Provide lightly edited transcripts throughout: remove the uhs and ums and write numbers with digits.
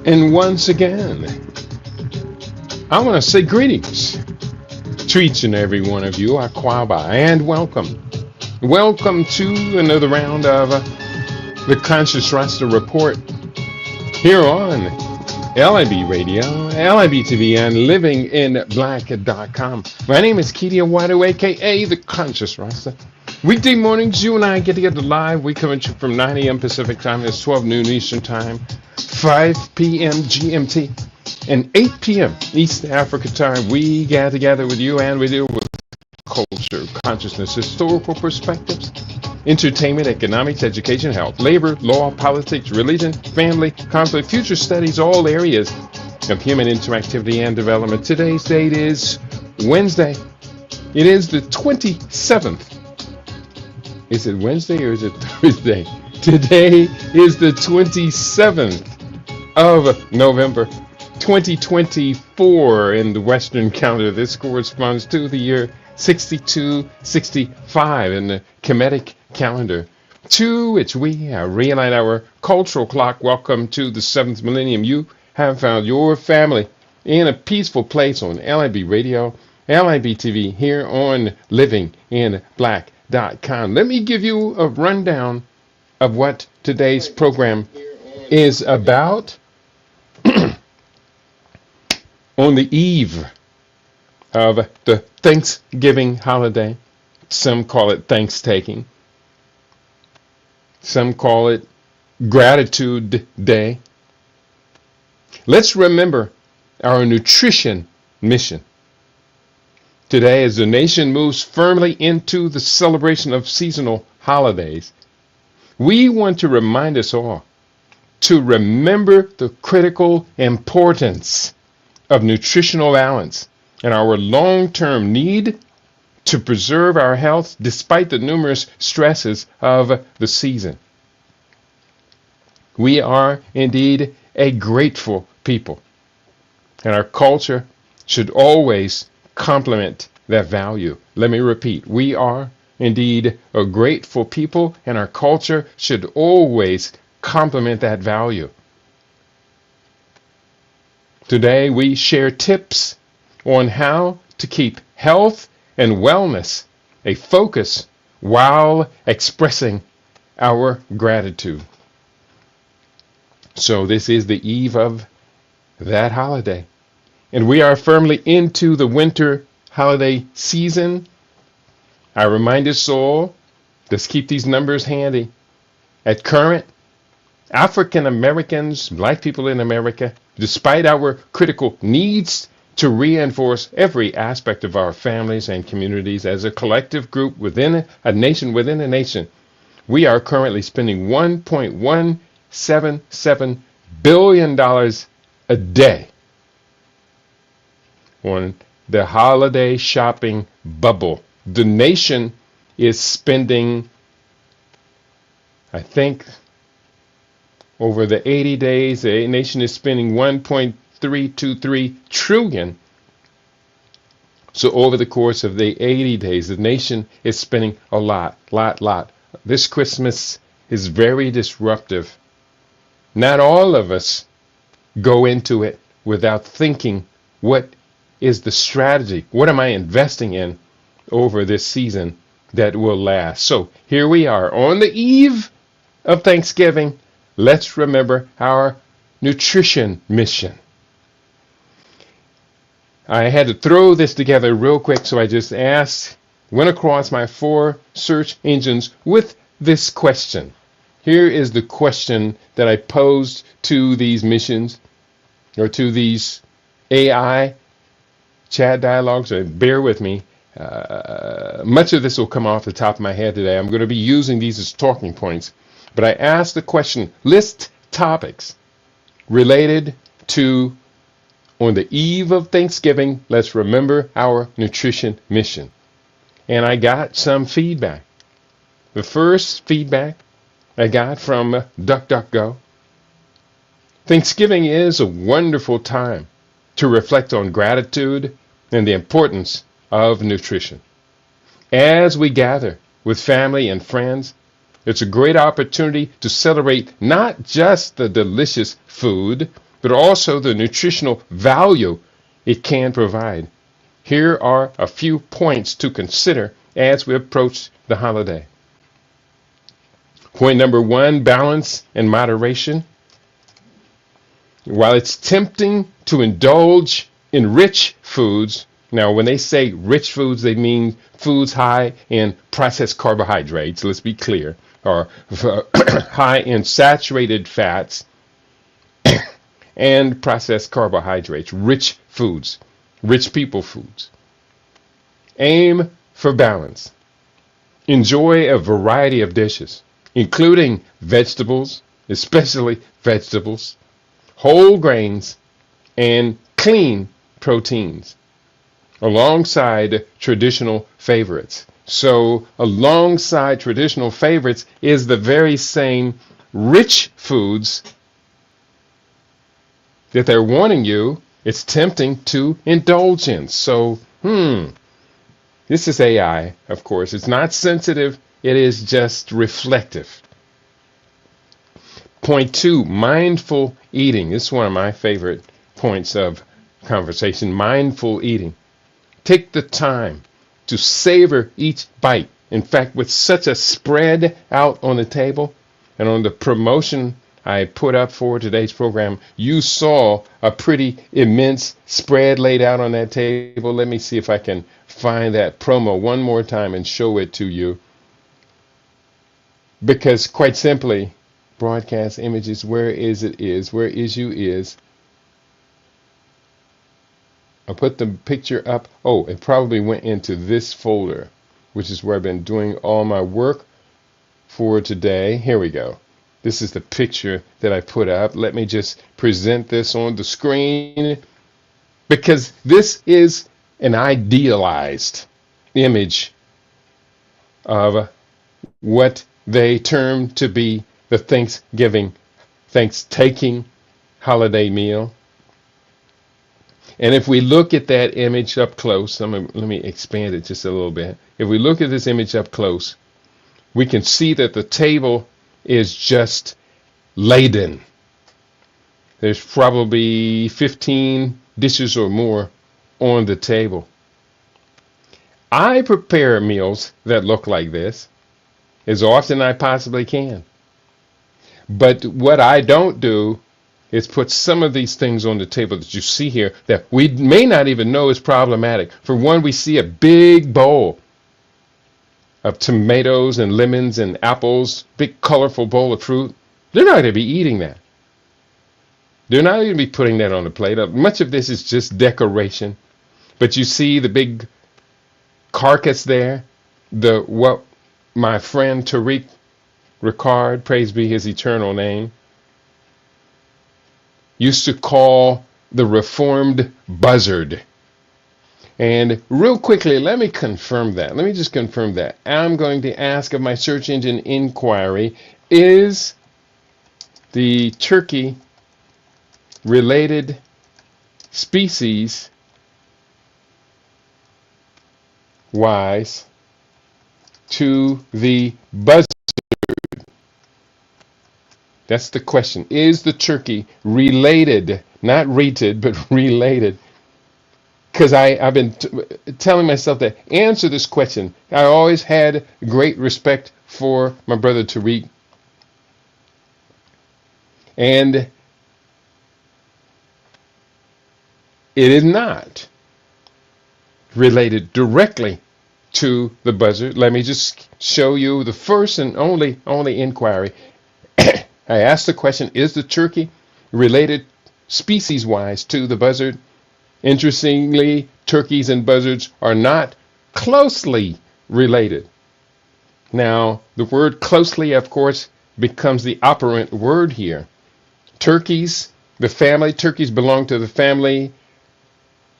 And once again, I want to say greetings to each and every one of you, Aquaba, and welcome. Welcome to another round of the Conscious Rasta Report here on LIB Radio, LIB TV, and livinginblack.com. My name is Kedia Wadu, aka the Conscious Rasta. Weekday mornings, you and I get together live. We come at you from 9 a.m. Pacific Time. It's 12 noon Eastern Time, 5 p.m. GMT, and 8 p.m. East Africa Time. We get together with you, and we deal with culture, consciousness, historical perspectives, entertainment, economics, education, health, labor, law, politics, religion, family, conflict, future studies, all areas of human interactivity and development. Today's date is Wednesday. It is the 27th. Is it Wednesday or is it Thursday? Today is the 27th of November, 2024 in the Western calendar. This corresponds to the year 6265 in the Kemetic calendar, to which we realign our cultural clock. Welcome to the 7th millennium. You have found your family in a peaceful place on LIB Radio, LIB TV, here on livinginblack.com. Let me give you a rundown of what today's program is about. On the eve of the Thanksgiving holiday, some call it Thanksgiving, some call it Gratitude Day. Let's remember our nutrition mission. Today, as the nation moves firmly into the celebration of seasonal holidays, we want to remind us all to remember the critical importance of nutritional balance and our long-term need to preserve our health despite the numerous stresses of the season. We are indeed a grateful people, and our culture should always complement that value. Let me repeat, we are indeed a grateful people, and our culture should always complement that value. Today we share tips on how to keep health and wellness a focus while expressing our gratitude. So this is the eve of that holiday, and we are firmly into the winter holiday season. I remind us all, let's keep these numbers handy. At current, African Americans, Black people in America, despite our critical needs to reinforce every aspect of our families and communities as a collective group within a nation, we are currently spending $1.177 billion a day on the holiday shopping bubble. The nation is spending, I think, over the 80 days, the nation is spending 1.323 trillion. So over the course of the 80 days, the nation is spending a lot. This Christmas is very disruptive. Not all of us go into it without thinking, what is the strategy? What am I investing in over this season that will last? So here we are on the eve of Thanksgiving. Let's remember our nutrition mission. I had to throw this together real quick, so I just went across my 4 search engines with this question. Here is the question that I posed to these missions, or to these AI chat dialogues. Bear with me. Much of this will come off the top of my head today. I'm going to be using these as talking points. But I asked the question, list topics related to, on the eve of Thanksgiving, let's remember our nutrition mission. And I got some feedback. The first feedback I got from DuckDuckGo. Thanksgiving is a wonderful time to reflect on gratitude and the importance of nutrition. As we gather with family and friends, it's a great opportunity to celebrate not just the delicious food, but also the nutritional value it can provide. Here are a few points to consider as we approach the holiday. Point number one, balance and moderation. While it's tempting to indulge in rich foods, now when they say rich foods, they mean foods high in processed carbohydrates, let's be clear, or high in saturated fats and processed carbohydrates, rich foods, rich people foods. Aim for balance. Enjoy a variety of dishes, including vegetables, especially vegetables, whole grains, and clean proteins, alongside traditional favorites. So, alongside traditional favorites is the very same rich foods that they're warning you it's tempting to indulge in. So, this is AI, of course. It's not sensitive, it is just reflective. Point two, mindful eating. This is one of my favorite points of conversation. Mindful eating. Take the time to savor each bite. In fact, with such a spread out on the table and on the promotion I put up for today's program, you saw a pretty immense spread laid out on that table. Let me see if I can find that promo one more time and show it to you. Because quite simply, broadcast images, where is you is. I'll put the picture up. Oh, it probably went into this folder, which is where I've been doing all my work for today. Here we go. This is the picture that I put up. Let me just present this on the screen, because this is an idealized image of what they term to be the Thanksgiving holiday meal. And if we look at that image up close, let me expand it just a little bit. If we look at this image up close, we can see that the table is just laden. There's probably 15 dishes or more on the table. I prepare meals that look like this as often as I possibly can. But what I don't do is put some of these things on the table that you see here that we may not even know is problematic. For one, we see a big bowl of tomatoes and lemons and apples, big colorful bowl of fruit. They're not going to be eating that. They're not going to be putting that on the plate. Much of this is just decoration. But you see the big carcass there, what my friend Tariq Ricard, praise be his eternal name, used to call the reformed buzzard. And real quickly, let me confirm that. Let me just confirm that. I'm going to ask of my search engine inquiry, is the turkey related species wise to the buzzard? That's the question. Is the turkey related, not rated, but related? Because I've been telling myself that answer this question. I always had great respect for my brother Tariq. And it is not related directly to the buzzard. Let me just show you the first and only inquiry. I asked the question, is the turkey related species-wise to the buzzard? Interestingly, turkeys and buzzards are not closely related. Now, the word closely, of course, becomes the operant word here. Turkeys belong to the family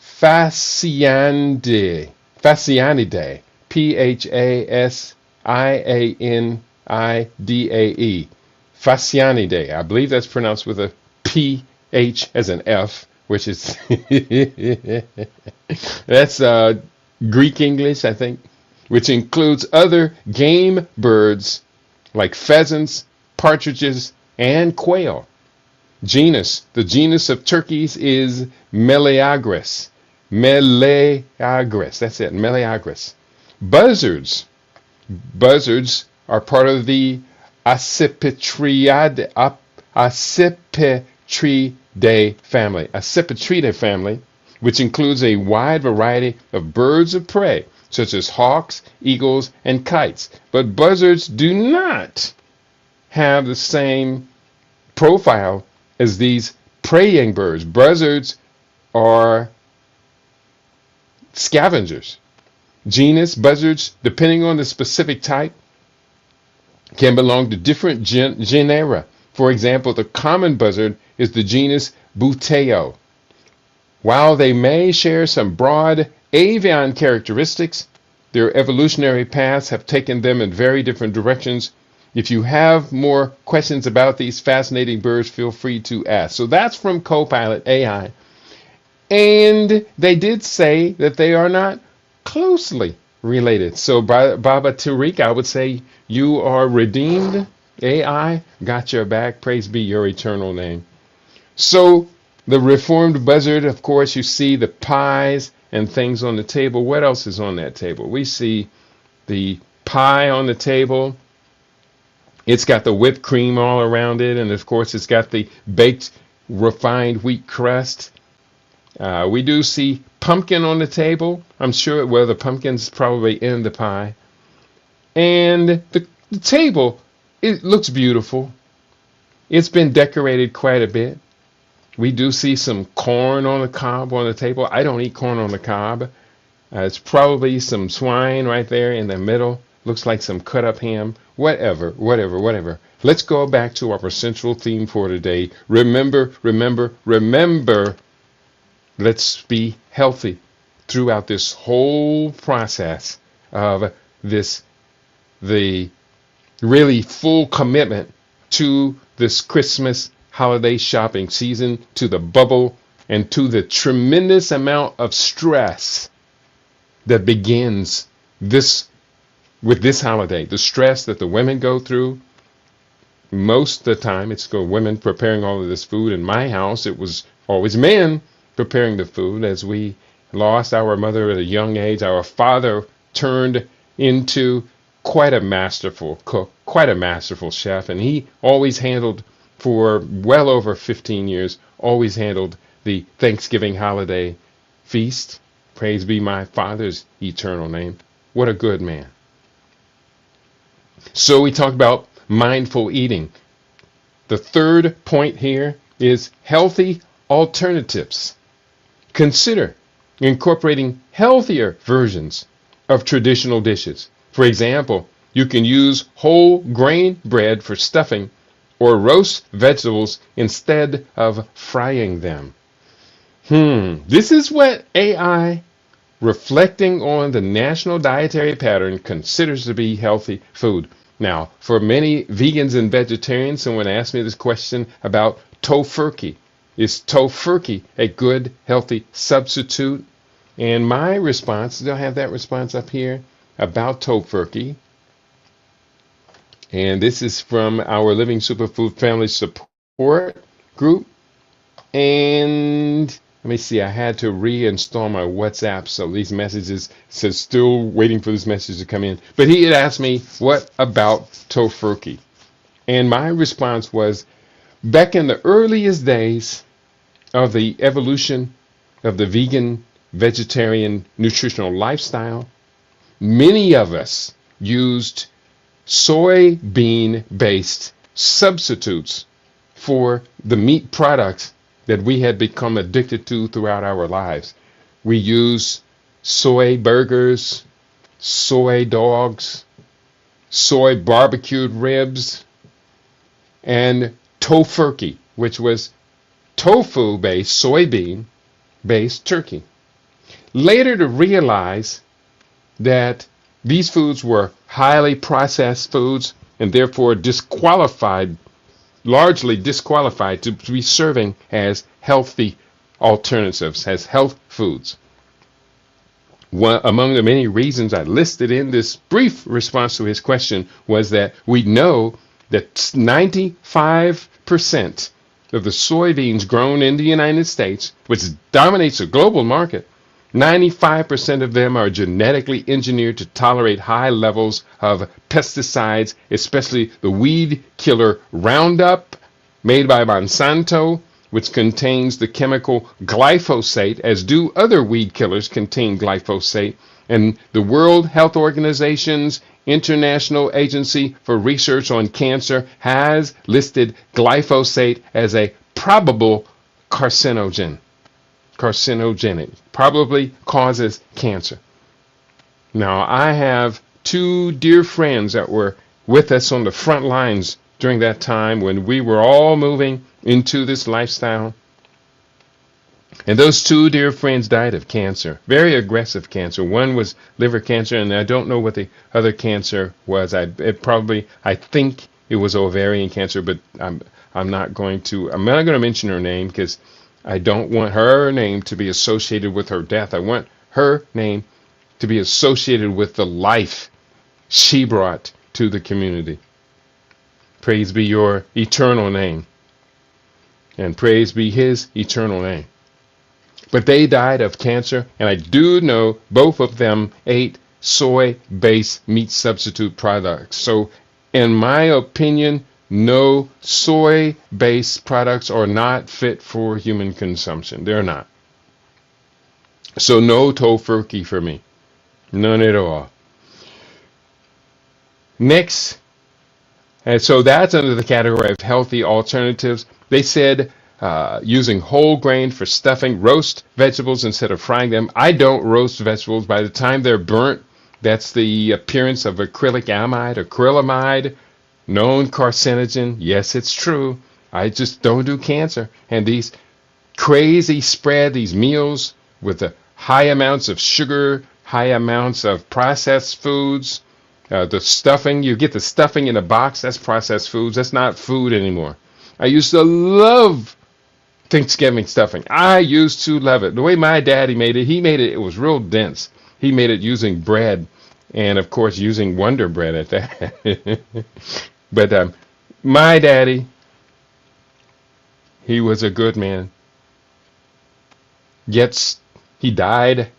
Phasianidae. Phasianidae. Phasianidae. Phasianidae. I believe that's pronounced with a PH as an F, which is that's Greek English, I think, which includes other game birds like pheasants, partridges, and quail. Genus. The genus of turkeys is Meleagris. Meleagris. That's it. Meleagris. Buzzards. Buzzards are part of the Accipitridae family. Accipitridae family, which includes a wide variety of birds of prey, such as hawks, eagles, and kites. But buzzards do not have the same profile as these preying birds. Buzzards are scavengers. Genus buzzards, depending on the specific type, can belong to different genera. For example, the common buzzard is the genus Buteo. While they may share some broad avian characteristics, their evolutionary paths have taken them in very different directions. If you have more questions about these fascinating birds, feel free to ask. So that's from Copilot AI. And they did say that they are not closely related. So Baba Tariq, I would say you are redeemed. AI got your back. Praise be your eternal name. So the reformed buzzard, of course, you see the pies and things on the table. What else is on that table? We see the pie on the table. It's got the whipped cream all around it. And of course, it's got the baked refined wheat crust. We do see pumpkin on the table. I'm sure, well, the pumpkin's probably in the pie. And the table, it looks beautiful. It's been decorated quite a bit. We do see some corn on the cob on the table. I don't eat corn on the cob. It's probably some swine right there in the middle. Looks like some cut up ham. Whatever. Let's go back to our central theme for today. Remember. Let's be healthy throughout this whole process of the really full commitment to this Christmas holiday shopping season, to the bubble, and to the tremendous amount of stress that begins with this holiday. The stress that the women go through. Most of the time, it's women preparing all of this food. In my house, it was always men preparing the food. As we lost our mother at a young age, our father turned into quite a masterful cook, quite a masterful chef, and he always handled, for well over 15 years, always handled the Thanksgiving holiday feast. Praise be my father's eternal name. What a good man. So we talked about mindful eating. The third point here is healthy alternatives. Consider incorporating healthier versions of traditional dishes. For example, you can use whole grain bread for stuffing or roast vegetables instead of frying them. This is what AI, reflecting on the national dietary pattern, considers to be healthy food. Now, for many vegans and vegetarians, someone asked me this question about tofurkey. Is tofurkey a good, healthy substitute? And my response, they'll have that response up here about tofurkey. And this is from our Living Superfood Family Support group. And let me see, I had to reinstall my WhatsApp, so these messages says still waiting for this message to come in. But he had asked me, what about tofurkey? And my response was, back in the earliest days of the evolution of the vegan, vegetarian, nutritional lifestyle, many of us used soybean-based substitutes for the meat products that we had become addicted to throughout our lives. We use soy burgers, soy dogs, soy barbecued ribs, and tofurkey, which was tofu-based, soybean-based turkey. Later to realize that these foods were highly processed foods and therefore largely disqualified to be serving as healthy alternatives, as health foods. Among the many reasons I listed in this brief response to his question was that we know that 95% of the soybeans grown in the United States, which dominates the global market, 95% of them are genetically engineered to tolerate high levels of pesticides, especially the weed killer Roundup, made by Monsanto, which contains the chemical glyphosate, as do other weed killers contain glyphosate. And the World Health Organization's International Agency for Research on Cancer has listed glyphosate as a probable carcinogenic, probably causes cancer. Now, I have two dear friends that were with us on the front lines during that time when we were all moving into this lifestyle. And those two dear friends died of cancer, very aggressive cancer. One was liver cancer, and I don't know what the other cancer was. I think it was ovarian cancer, but I'm not going to mention her name because I don't want her name to be associated with her death. I want her name to be associated with the life she brought to the community. Praise be your eternal name, and praise be his eternal name. But they died of cancer, and I do know both of them ate soy-based meat substitute products. So, in my opinion, no, soy-based products are not fit for human consumption. They're not. So no tofurkey for me. None at all. Next, and so that's under the category of healthy alternatives. They said using whole grain for stuffing, roast vegetables instead of frying them. I don't roast vegetables. By the time they're burnt, that's the appearance of acrylamide, known carcinogen. Yes, it's true. I just don't do cancer. And these crazy spread, these meals with the high amounts of sugar, high amounts of processed foods, the stuffing, you get the stuffing in a box, that's processed foods. That's not food anymore. I used to love Thanksgiving stuffing. I used to love it. The way my daddy made it, it was real dense. He made it using bread, and of course using Wonder Bread at that. But my daddy, he was a good man. Yet he died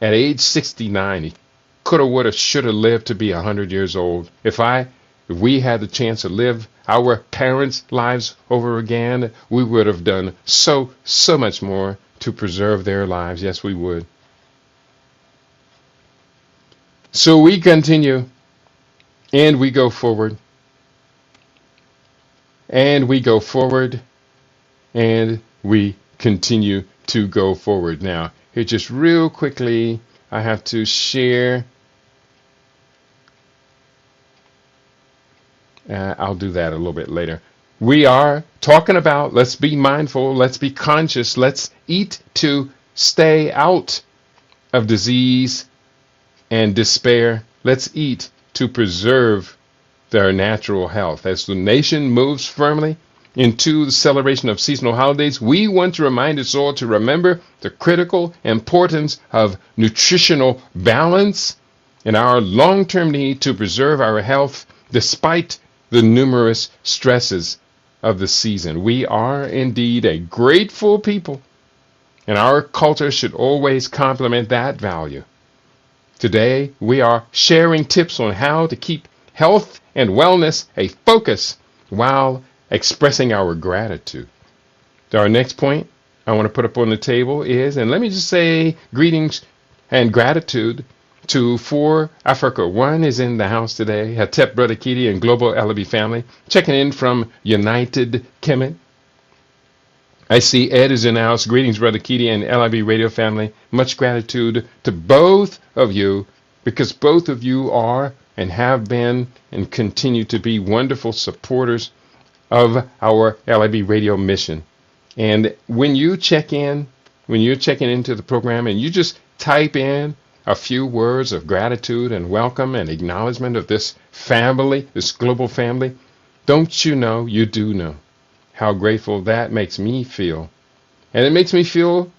at age 69. He coulda, woulda, shoulda lived to be 100 years old. If we had the chance to live our parents' lives over again, we would have done so much more to preserve their lives. Yes, we would. So we continue, and we go forward, and we go forward, and we continue to go forward. Now, here just real quickly, I have to share. I'll do that a little bit later. We are talking about let's be mindful, let's be conscious, let's eat to stay out of disease and despair. Let's eat to preserve their natural health. As the nation moves firmly into the celebration of seasonal holidays, we want to remind us all to remember the critical importance of nutritional balance and our long-term need to preserve our health despite the numerous stresses of the season. We are indeed a grateful people, and our culture should always complement that value. Today, we are sharing tips on how to keep health and wellness a focus while expressing our gratitude. Our next point I want to put up on the table is, and let me just say greetings and gratitude to 4 Africa. 1 is in the house today. Hatep, Brother Kitty, and Global LB family checking in from United Kemet. I see Ed is in the house. Greetings, Brother Kitty and LIB Radio family. Much gratitude to both of you, because both of you are and have been and continue to be wonderful supporters of our LIB Radio mission. And when you check in, when you're checking into the program and you just type in a few words of gratitude and welcome and acknowledgement of this family, this global family, don't you know, you do know how grateful that makes me feel. And it makes me feel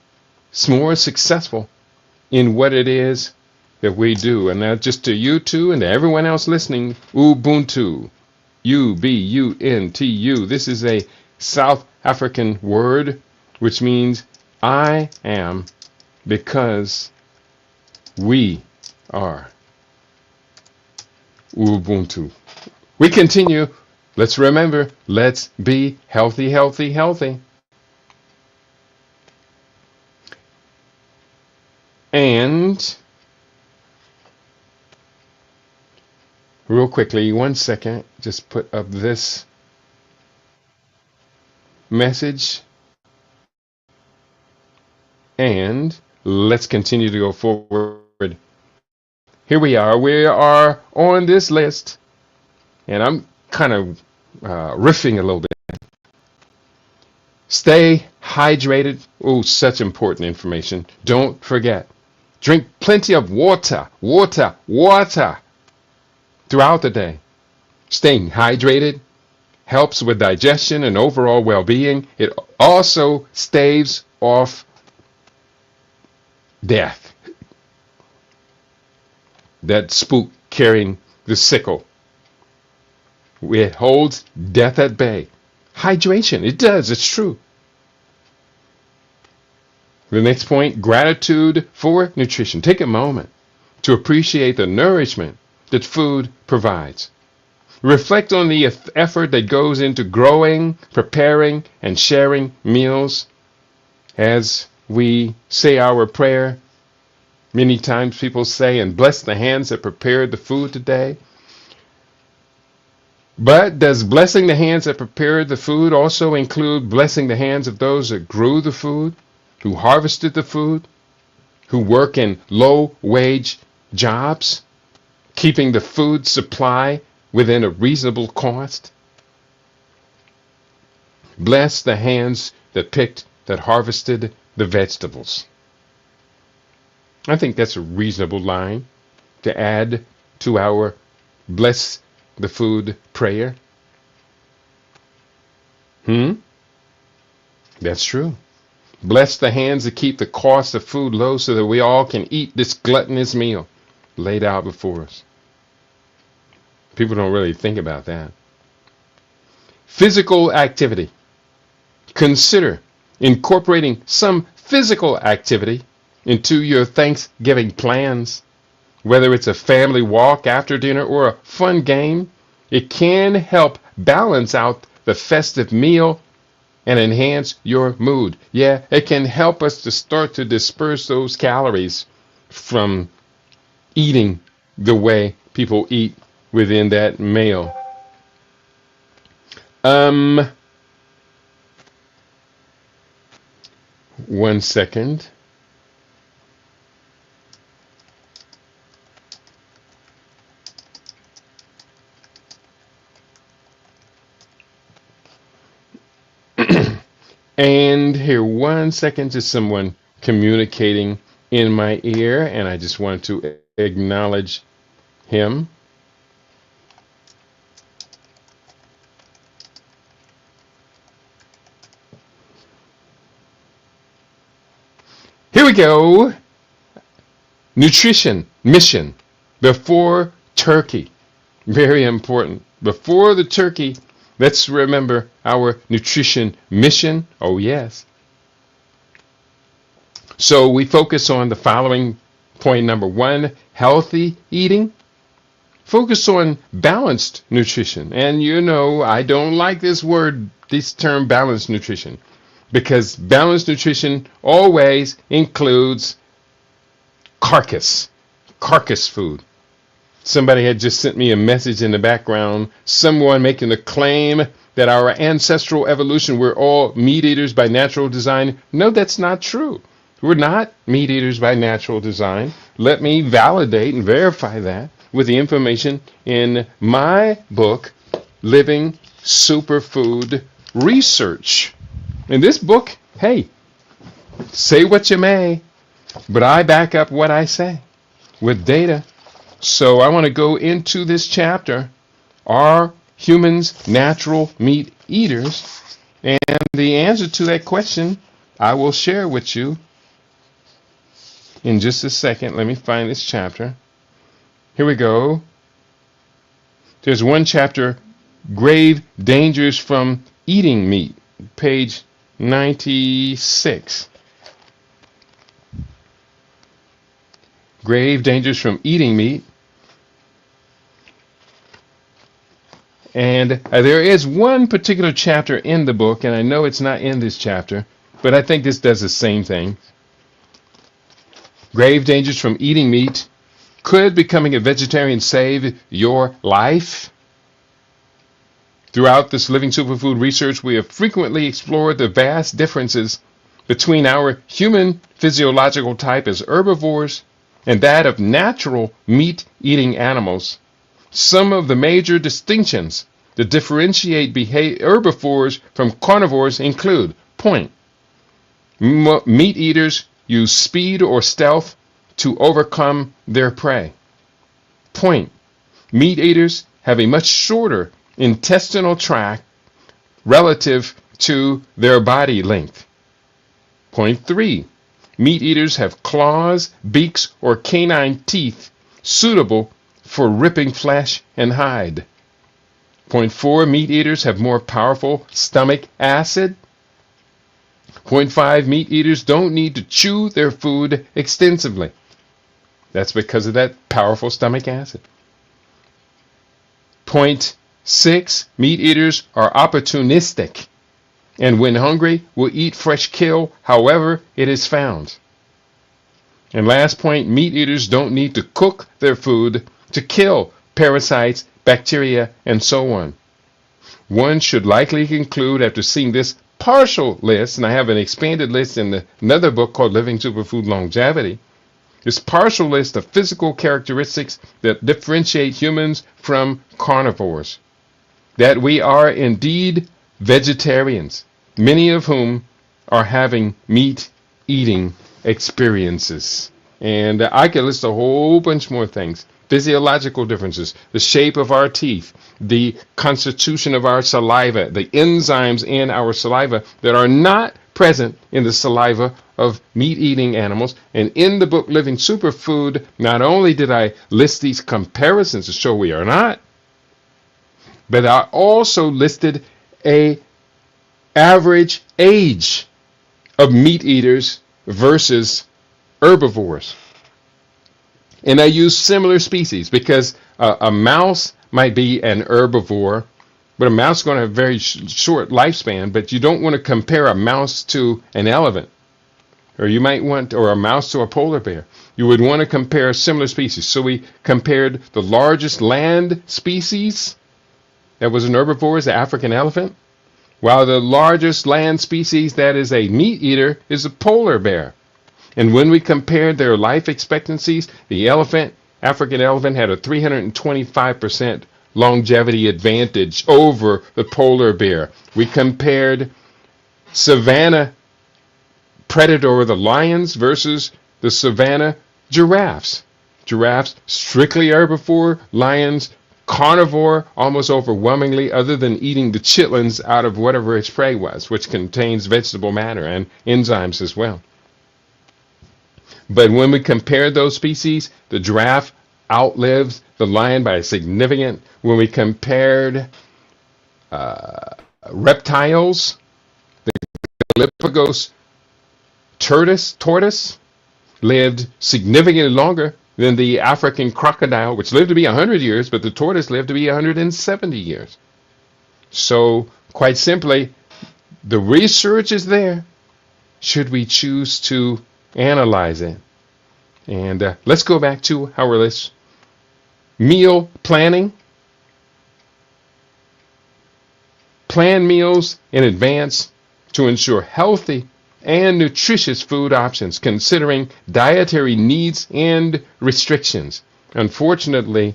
more successful in what it is that we do. And now just to you two and to everyone else listening, Ubuntu, Ubuntu. This is a South African word which means I am because we are. Ubuntu. We continue. Let's remember, let's be healthy, healthy, healthy. And real quickly, 1 second, just put up this message and let's continue to go forward. Here we are. We are on this list, and I'm kind of riffing a little bit. Stay hydrated. Oh, such important information. Don't forget. Drink plenty of water, water, water throughout the day. Staying hydrated helps with digestion and overall well-being. It also staves off death. That spook carrying the sickle. It holds death at bay. Hydration, it does, it's true. The next point, gratitude for nutrition. Take a moment to appreciate the nourishment that food provides. Reflect on the effort that goes into growing, preparing, and sharing meals. As we say our prayer, many times people say, and bless the hands that prepared the food today. But does blessing the hands that prepared the food also include blessing the hands of those that grew the food, who harvested the food, who work in low-wage jobs, keeping the food supply within a reasonable cost? Bless the hands that harvested the vegetables. I think that's a reasonable line to add to our bless the food prayer. That's true. Bless the hands that keep the cost of food low so that we all can eat this gluttonous meal laid out before us. People don't really think about that. Physical activity. Consider incorporating some physical activity into your Thanksgiving plans. Whether it's a family walk after dinner or a fun game, it can help balance out the festive meal and enhance your mood. Yeah, it can help us to start to disperse those calories from eating the way people eat within that meal. 1 second. And here, 1 second, to someone communicating in my ear, and I just wanted to acknowledge him. Here we go. Nutrition mission before turkey. Very important. Before the turkey, let's remember our nutrition mission. Oh, yes. So we focus on the following point. Number 1, healthy eating. Focus on balanced nutrition. And you know, I don't like this term balanced nutrition, because balanced nutrition always includes carcass food. Somebody had just sent me a message in the background, someone making the claim that our ancestral evolution, we're all meat eaters by natural design. No, that's not true. We're not meat eaters by natural design. Let me validate and verify that with the information in my book, Living Superfood Research. In this book, hey, say what you may, but I back up what I say with data. So I want to go into this chapter. Are humans natural meat eaters? And the answer to that question I will share with you in just a second. Let me find this chapter. Here we go. There's one chapter, Grave Dangers from Eating Meat. page 96. Grave dangers from eating meat. And there is one particular chapter in the book, and I know it's not in this chapter, but I think this does the same thing. Grave dangers from eating meat. Could becoming a vegetarian save your life? Throughout this Living Superfood research, we have frequently explored the vast differences between our human physiological type as herbivores and that of natural meat-eating animals. Some of the major distinctions that differentiate herbivores from carnivores include: point, meat eaters use speed or stealth to overcome their prey. Point, meat eaters have a much shorter intestinal tract relative to their body length. Point 3, meat eaters have claws, beaks, or canine teeth suitable for ripping flesh and hide. Point 4, meat eaters have more powerful stomach acid. Point 5, meat eaters don't need to chew their food extensively. That's because of that powerful stomach acid. Point 6, meat eaters are opportunistic, and when hungry will eat fresh kill however it is found. And last point, meat eaters don't need to cook their food to kill parasites, bacteria, and so on. One should likely conclude after seeing this partial list, and I have an expanded list in another book called Living Superfood Longevity, this partial list of physical characteristics that differentiate humans from carnivores, that we are indeed vegetarians, many of whom are having meat-eating experiences. And I could list a whole bunch more things. Physiological differences, the shape of our teeth, the constitution of our saliva, the enzymes in our saliva that are not present in the saliva of meat-eating animals. And in the book Living Superfood, not only did I list these comparisons to show we are not, but I also listed a average age of meat eaters versus herbivores. And I use similar species because a mouse might be an herbivore, but a mouse is going to have a very short lifespan, but you don't want to compare a mouse to an elephant, or a mouse to a polar bear. You would want to compare similar species. So we compared the largest land species that was an herbivore is the African elephant, while the largest land species that is a meat eater is a polar bear. And when we compared their life expectancies, the African elephant had a 325% longevity advantage over the polar bear. We compared savanna predator, the lions, versus the savanna giraffes. Giraffes, strictly herbivore, lions, carnivore almost overwhelmingly, other than eating the chitlins out of whatever its prey was, which contains vegetable matter and enzymes as well. But when we compared those species, the giraffe outlives the lion by a significant. When we compared reptiles, the Galapagos tortoise lived significantly longer than the African crocodile, which lived to be 100 years, but the tortoise lived to be 170 years. So, quite simply, the research is there, should we choose to analyze it. And let's go back to our list. Meal planning. Plan meals in advance to ensure healthy and nutritious food options, considering dietary needs and restrictions. Unfortunately,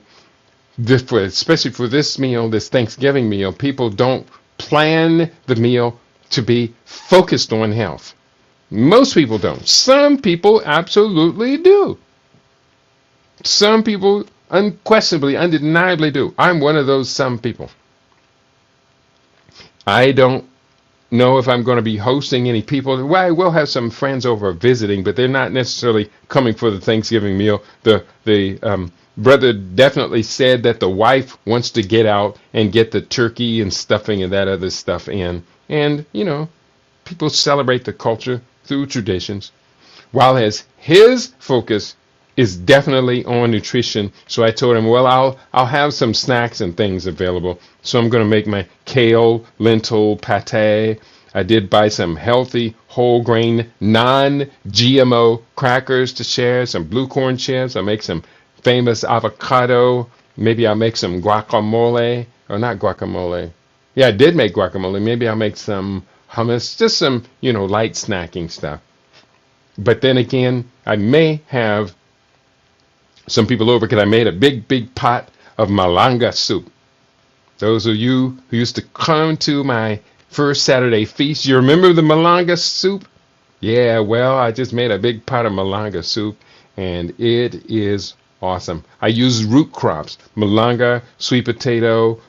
especially for this meal, this Thanksgiving meal, people don't plan the meal to be focused on health. Most people don't. Some people absolutely do. Some people unquestionably, undeniably do. I'm one of those some people. I don't know if I'm going to be hosting any people. Well, I will have some friends over visiting, but they're not necessarily coming for the Thanksgiving meal. The brother definitely said that the wife wants to get out and get the turkey and stuffing and that other stuff in And, people celebrate the culture through traditions, while his focus is definitely on nutrition. So I told him, well, I'll have some snacks and things available. So I'm going to make my kale, lentil, pate. I did buy some healthy, whole grain, non-GMO crackers to share, some blue corn chips. I'll make some famous avocado. Maybe I'll make some guacamole, or not guacamole. Yeah, I did make guacamole. Maybe I'll make some hummus, just some, light snacking stuff. But then again, I may have some people over because I made a big, big pot of malanga soup. Those of you who used to come to my first Saturday feast, you remember the malanga soup? Yeah, well, I just made a big pot of malanga soup, and it is awesome. I use root crops, malanga, sweet potato,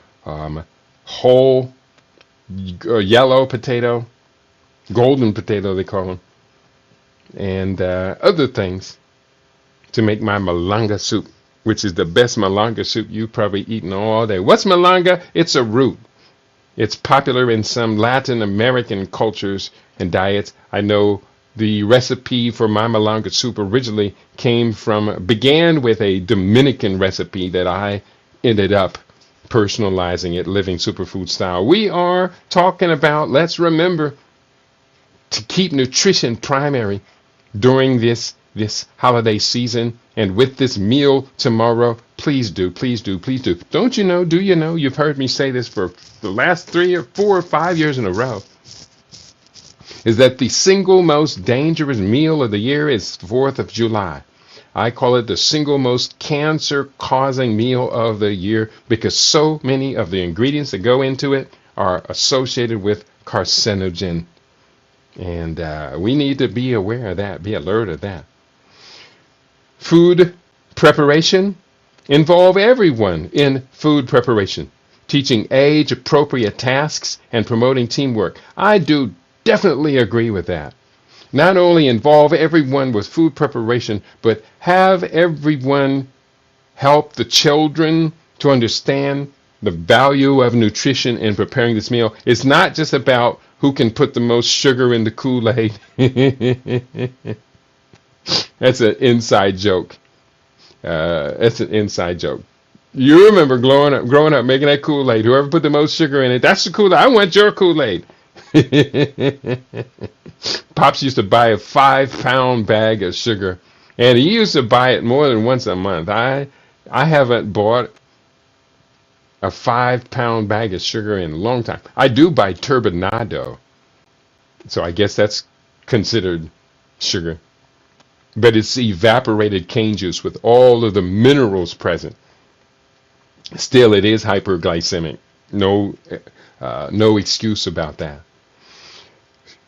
whole yellow potato, golden potato they call them, and other things to make my malanga soup, which is the best malanga soup you've probably eaten all day. What's malanga? It's a root. It's popular in some Latin American cultures and diets. I know the recipe for my malanga soup originally began with a Dominican recipe that I ended up personalizing it, living superfood style. We are talking about, let's remember to keep nutrition primary during this holiday season, and with this meal tomorrow. Please do, please do, please do. Don't you know, do you know, you've heard me say this for the last 3 or 4 or 5 years in a row, is that the single most dangerous meal of the year is 4th of July. I call it the single most cancer-causing meal of the year because so many of the ingredients that go into it are associated with carcinogen. And we need to be aware of that, be alert of that. Food preparation. Involve everyone in food preparation, teaching age-appropriate tasks and promoting teamwork. I do definitely agree with that. Not only involve everyone with food preparation, but have everyone help the children to understand the value of nutrition in preparing this meal. It's not just about who can put the most sugar in the Kool-Aid. That's an inside joke. That's an inside joke. You remember growing up, making that Kool-Aid. Whoever put the most sugar in it, that's the Kool-Aid. I want your Kool-Aid. Pops used to buy a 5-pound bag of sugar, and he used to buy it more than once a month. I haven't bought a 5-pound bag of sugar in a long time. I do buy turbinado, so I guess that's considered sugar. But it's evaporated cane juice with all of the minerals present. Still, it is hyperglycemic. No excuse about that.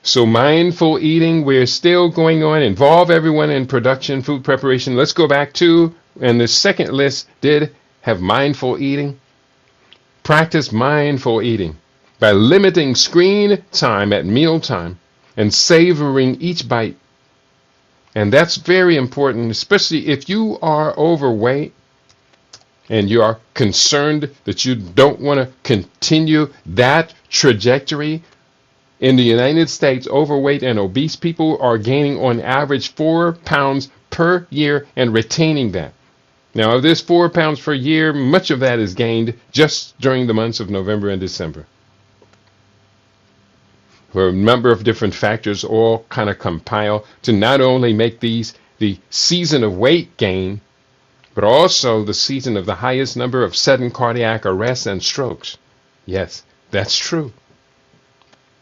So mindful eating, we're still going on. Involve everyone in production, food preparation. Let's go back to, and the second list did have mindful eating. Practice mindful eating by limiting screen time at mealtime and savoring each bite. And that's very important, especially if you are overweight and you are concerned that you don't want to continue that trajectory. In the United States, overweight and obese people are gaining on average 4 pounds per year and retaining that. Now, of this 4 pounds per year, much of that is gained just during the months of November and December, where a number of different factors all kind of compile to not only make these the season of weight gain, but also the season of the highest number of sudden cardiac arrests and strokes. Yes, that's true.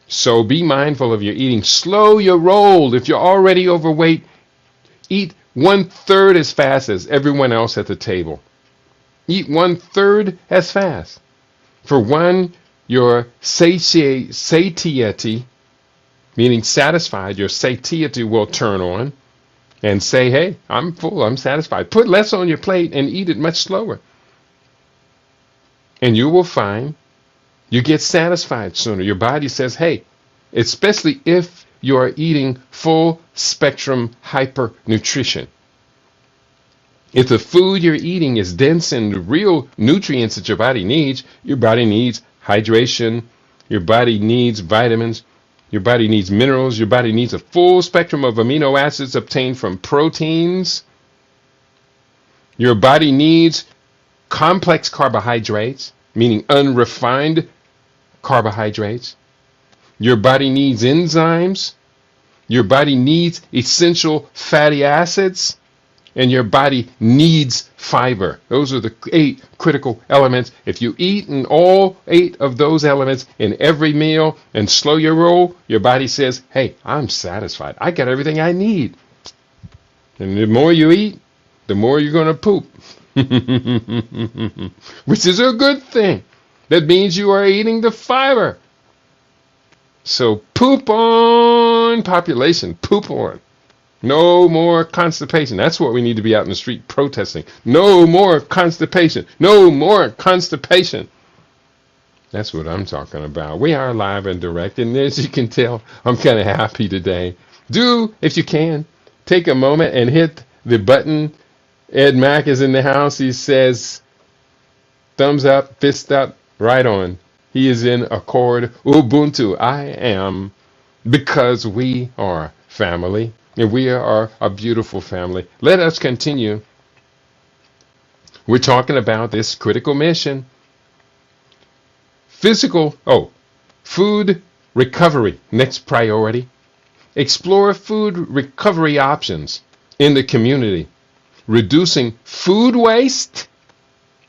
So be mindful of your eating. Slow your roll. If you're already overweight, eat 1/3 as fast as everyone else at the table. Eat 1/3 as fast. For one, your satiety, meaning satisfied, your satiety will turn on and say, hey, I'm full, I'm satisfied. Put less on your plate and eat it much slower. And you will find you get satisfied sooner. Your body says, hey, especially if you are eating full spectrum hypernutrition. If the food you're eating is dense in the real nutrients that your body needs hydration, Your body needs vitamins. Your body needs minerals. Your body needs a full spectrum of amino acids obtained from proteins. Your body needs complex carbohydrates, meaning unrefined carbohydrates. Your body needs enzymes. Your body needs essential fatty acids. And your body needs fiber. Those are the 8 critical elements. If you eat in all 8 of those elements in every meal and slow your roll, your body says, hey, I'm satisfied. I got everything I need. And the more you eat, the more you're going to poop. Which is a good thing. That means you are eating the fiber. So poop on, population. Poop on. No more constipation. That's what we need to be out in the street protesting. No more constipation. No more constipation. That's what I'm talking about. We are live and direct. And as you can tell, I'm kind of happy today. Do, if you can, take a moment and hit the button. Ed Mack is in the house. He says, thumbs up, fist up, right on. He is in accord. Ubuntu, I am, because we are family. And we are a beautiful family. Let us continue. We're talking about this critical mission. Food recovery, next priority. Explore food recovery options in the community, reducing food waste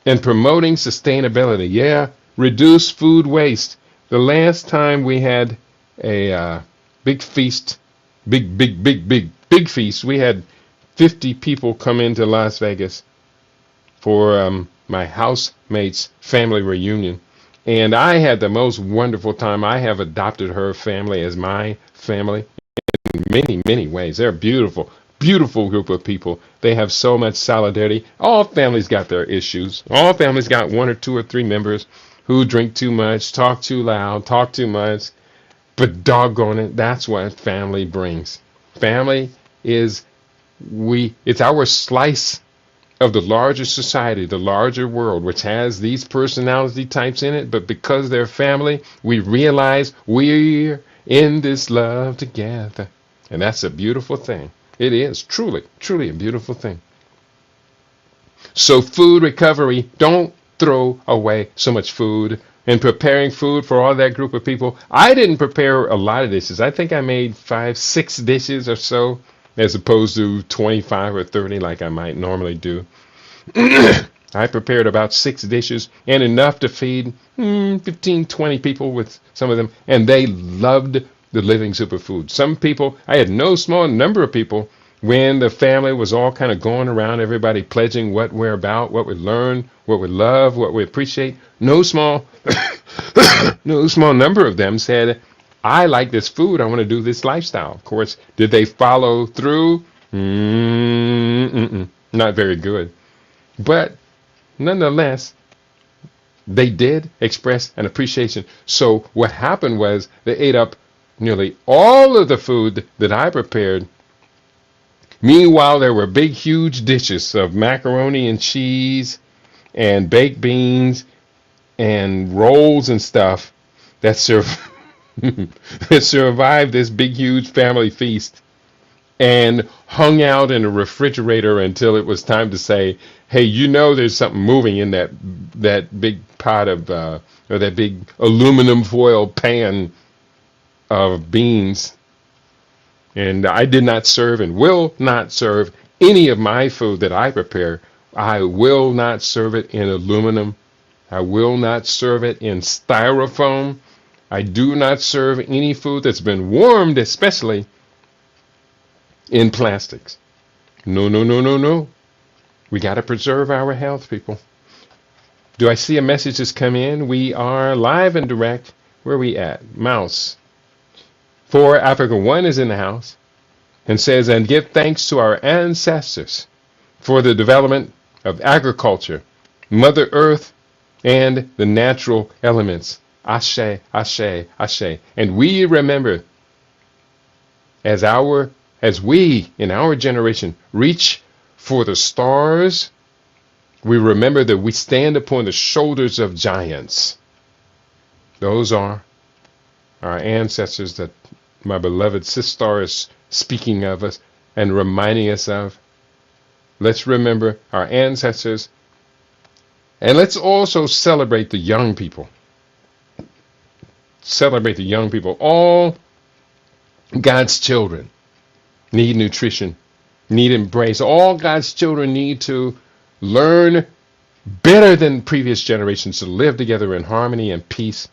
and promoting sustainability. Yeah, reduce food waste. The last time we had a big feast, big feast, we had 50 people come into Las Vegas for my housemate's family reunion. And I had the most wonderful time. I have adopted her family as my family in many, many ways. They're beautiful, beautiful group of people. They have so much solidarity. All families got their issues. All families got 1 or 2 or 3 members who drink too much, talk too loud, talk too much. But doggone it, that's what family brings. Family is it's our slice of the larger society, the larger world, which has these personality types in it. But because they're family, we realize we're in this love together. And that's a beautiful thing. It is truly, truly a beautiful thing. So food recovery, don't throw away so much food. And preparing food for all that group of people. I didn't prepare a lot of dishes. I think I made 5, 6 dishes or so, as opposed to 25 or 30 like I might normally do. I prepared about 6 dishes and enough to feed 15, 20 people with some of them. And they loved the living superfood. Some people, I had no small number of people, when the family was all kind of going around, everybody pledging what we're about, what we learn, what we love, what we appreciate. No small number of them said, I like this food. I want to do this lifestyle. Of course, did they follow through? Not very good. But nonetheless, they did express an appreciation. So what happened was they ate up nearly all of the food that I prepared. Meanwhile, there were big, huge dishes of macaroni and cheese and baked beans and rolls and stuff that that survived this big, huge family feast and hung out in a refrigerator until it was time to say, hey, there's something moving in that big pot of, or that big aluminum foil pan of beans. And I did not serve and will not serve any of my food that I prepare. I will not serve it in aluminum. I will not serve it in styrofoam. I do not serve any food that's been warmed, especially in plastics. No, no, no, no, no. We got to preserve our health, people. Do I see a message that's come in? We are live and direct. Where are we at? Mouse. For Africa 1 is in the house and says, and give thanks to our ancestors for the development of agriculture, Mother Earth, and the natural elements. Ashe, ashe, ashe. And we remember, as we in our generation reach for the stars, we remember that we stand upon the shoulders of giants. Those are our ancestors that my beloved sister is speaking of us and reminding us of. Let's remember our ancestors, and let's also celebrate the young people. Celebrate the young people. All God's children need nutrition, need embrace. All God's children need to learn better than previous generations to live together in harmony and peace.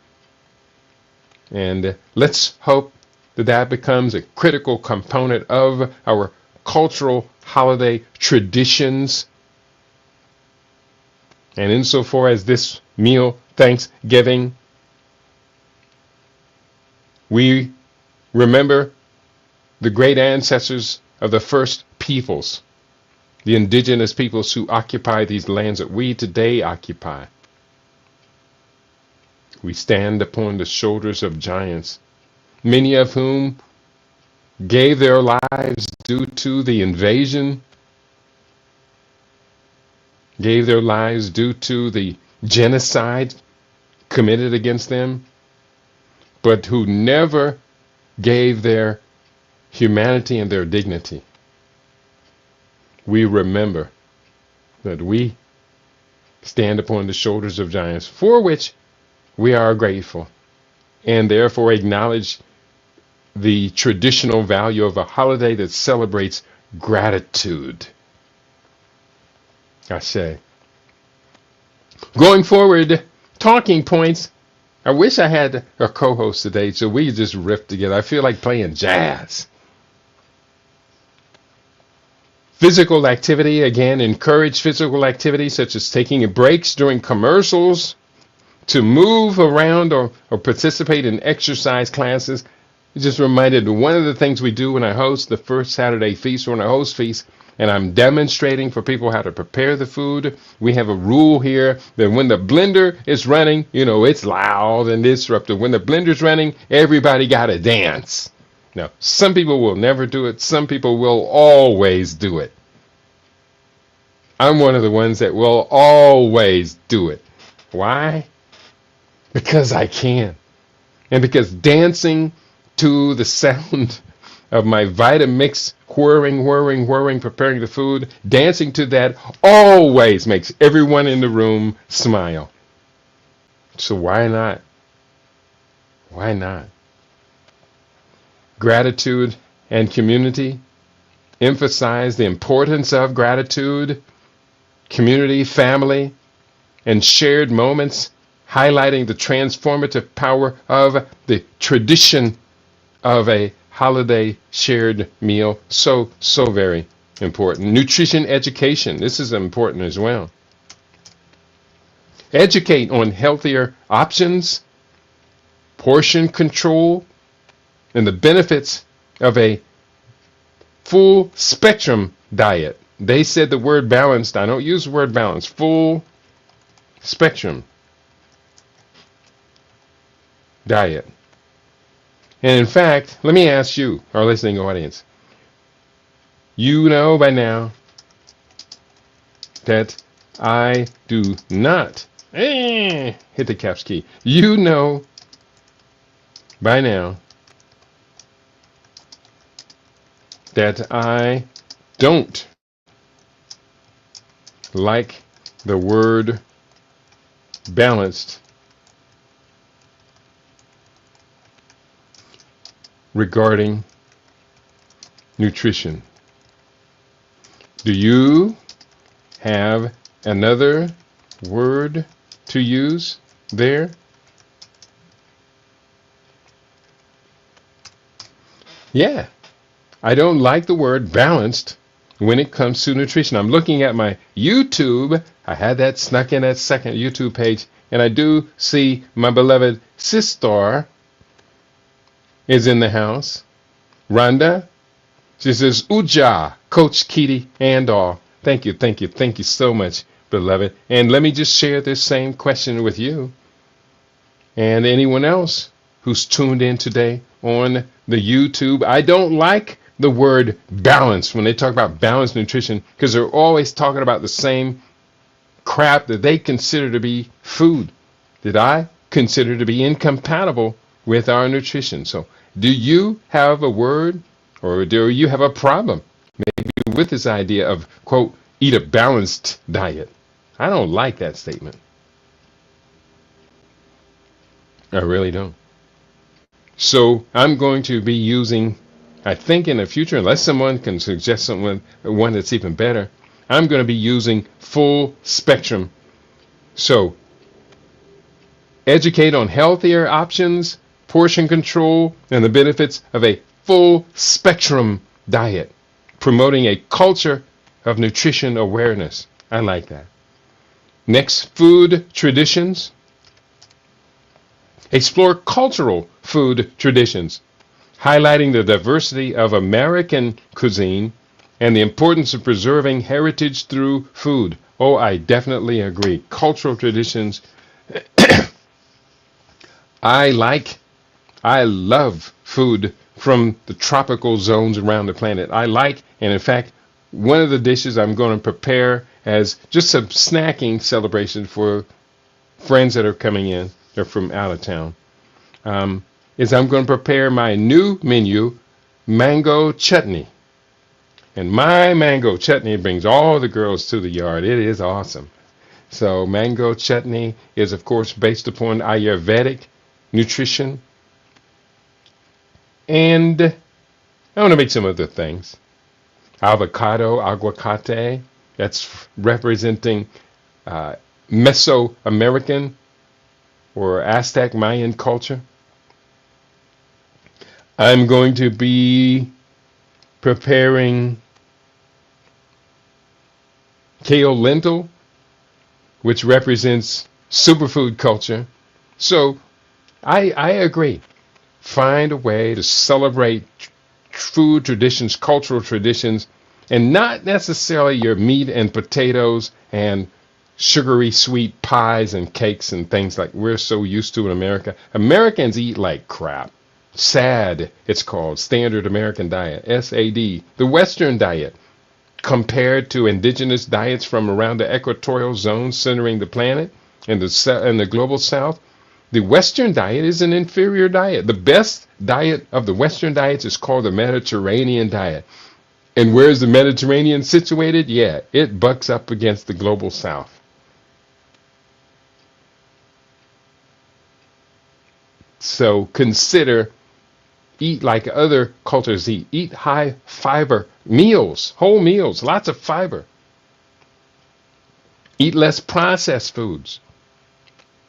And let's hope that that becomes a critical component of our cultural holiday traditions. And insofar as this meal, Thanksgiving, we remember the great ancestors of the first peoples, the indigenous peoples who occupy these lands that we today occupy. We stand upon the shoulders of giants, many of whom gave their lives due to the invasion, gave their lives due to the genocide committed against them, but who never gave their humanity and their dignity. We remember that we stand upon the shoulders of giants, for which we are grateful, and therefore acknowledge the traditional value of a holiday that celebrates gratitude. I say. Going forward, talking points. I wish I had a co-host today so we could just riff together. I feel like playing jazz. Physical activity, again, encourage physical activity such as taking breaks during commercials to move around or participate in exercise classes. Just reminded one of the things we do when I host the first Saturday feast, or when I host feast, and I'm demonstrating for people how to prepare the food. We have a rule here that when the blender is running, it's loud and disruptive. When the blender's running, everybody got to dance. Now, some people will never do it. Some people will always do it. I'm one of the ones that will always do it. Why? Because I can. And because dancing to the sound of my Vitamix whirring, preparing the food, dancing to that always makes everyone in the room smile. So why not? Why not? Gratitude and community. Emphasize the importance of gratitude, community, family, and shared moments, highlighting the transformative power of the tradition of a holiday shared meal. So very important. Nutrition education. This is important as well. Educate on healthier options, portion control, and the benefits of a full spectrum diet. They said the word balanced. I don't use the word balanced. Full spectrum diet. And in fact, let me ask you, our listening audience, you know by now that I do not hit the caps key. You know by now that I don't like the word balanced regarding nutrition. Do you have another word to use there? Yeah, I don't like the word balanced when it comes to nutrition. I'm looking at my YouTube. I had that snuck in that second YouTube page, and I do see my beloved sister is in the house. Rhonda, she says, Uja, Coach Kitty and all. Thank you so much, beloved. And let me just share this same question with you and anyone else who's tuned in today on the YouTube. I don't like the word balance when they talk about balanced nutrition, because they're always talking about the same crap that they consider to be food that I consider to be incompatible with our nutrition. So, do you have a word or do you have a problem maybe with this idea of, quote, eat a balanced diet? I don't like that statement. I really don't. So, I'm going to be using, I think in the future, unless someone can suggest one that's even better, I'm going to be using full spectrum. So, educate on healthier options, portion control, and the benefits of a full spectrum diet, promoting a culture of nutrition awareness. I like that. Next, food traditions. Explore cultural food traditions, highlighting the diversity of American cuisine and the importance of preserving heritage through food. Oh, I definitely agree. Cultural traditions. I love food from the tropical zones around the planet. And in fact, one of the dishes I'm going to prepare as just some snacking celebration for friends that are coming in, they're from out of town, is I'm going to prepare my new menu, mango chutney. And my mango chutney brings all the girls to the yard. It is awesome. So mango chutney is, of course, based upon Ayurvedic nutrition. And I want to make some other things. Avocado, aguacate, that's representing Mesoamerican or Aztec Mayan culture. I'm going to be preparing kale lentil, which represents superfood culture. So I agree. Find a way to celebrate food traditions, cultural traditions, and not necessarily your meat and potatoes and sugary sweet pies and cakes and things like we're so used to in America. Americans eat like crap. SAD, it's called, Standard American Diet, SAD, the Western diet, compared to indigenous diets from around the equatorial zone centering the planet and the global south. The Western diet is an inferior diet. The best diet of the Western diets is called the Mediterranean diet. And where's the Mediterranean situated? Yeah, it bucks up against the global south. So consider, eat like other cultures eat. Eat high fiber meals, whole meals, lots of fiber. Eat less processed foods.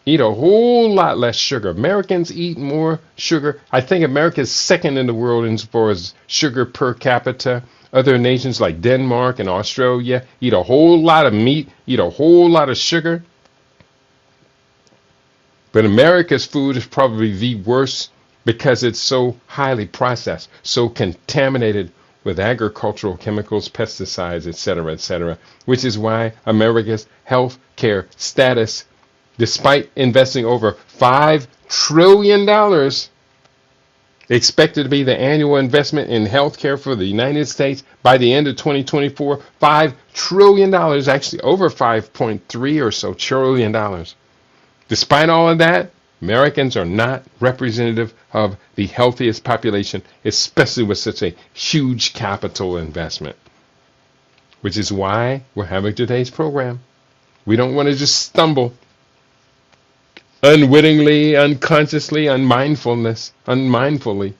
Eat a whole lot less sugar. Americans eat more sugar. I think America is second in the world as far as sugar per capita. Other nations like Denmark and Australia eat a whole lot of meat, eat a whole lot of sugar. But America's food is probably the worst because it's so highly processed, so contaminated with agricultural chemicals, pesticides, etc., which is why America's health care status, despite investing over $5 trillion, expected to be the annual investment in healthcare for the United States by the end of 2024, $5 trillion, actually over 5.3 or so trillion. Despite all of that, Americans are not representative of the healthiest population, especially with such a huge capital investment, which is why we're having today's program. We don't want to just stumble unwittingly, unconsciously, unmindfully.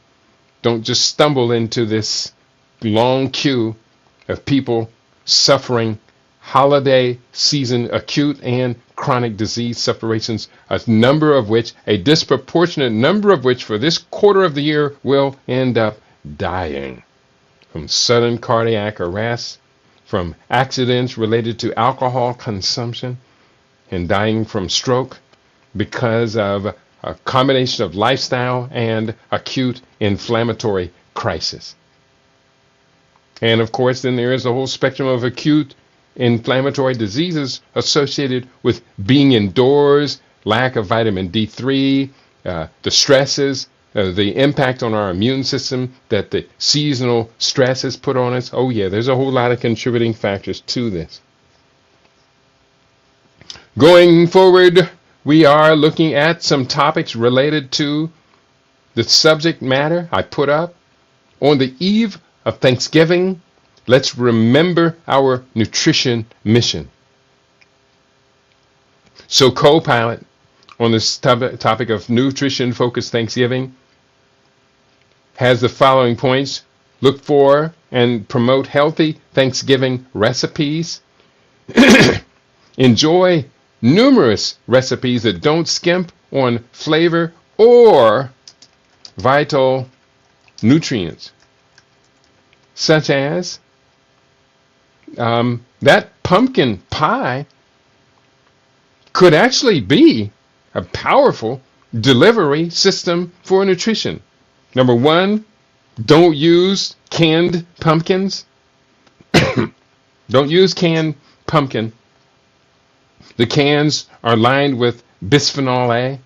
Don't just stumble into this long queue of people suffering holiday season acute and chronic disease separations, a disproportionate number of which for this quarter of the year will end up dying from sudden cardiac arrest, from accidents related to alcohol consumption, and dying from stroke because of a combination of lifestyle and acute inflammatory crisis. And of course, then there is the whole spectrum of acute inflammatory diseases associated with being indoors, lack of vitamin D3, the stresses, the impact on our immune system that the seasonal stresses put on us. Oh yeah, there's a whole lot of contributing factors to this. Going forward, we are looking at some topics related to the subject matter I put up. On the eve of Thanksgiving, let's remember our nutrition mission. So co-pilot on this topic of nutrition-focused Thanksgiving has the following points. Look for and promote healthy Thanksgiving recipes. Enjoy numerous recipes that don't skimp on flavor or vital nutrients, such as that pumpkin pie could actually be a powerful delivery system for nutrition. Number one, don't use canned pumpkins. Don't use canned pumpkin. The cans are lined with bisphenol A,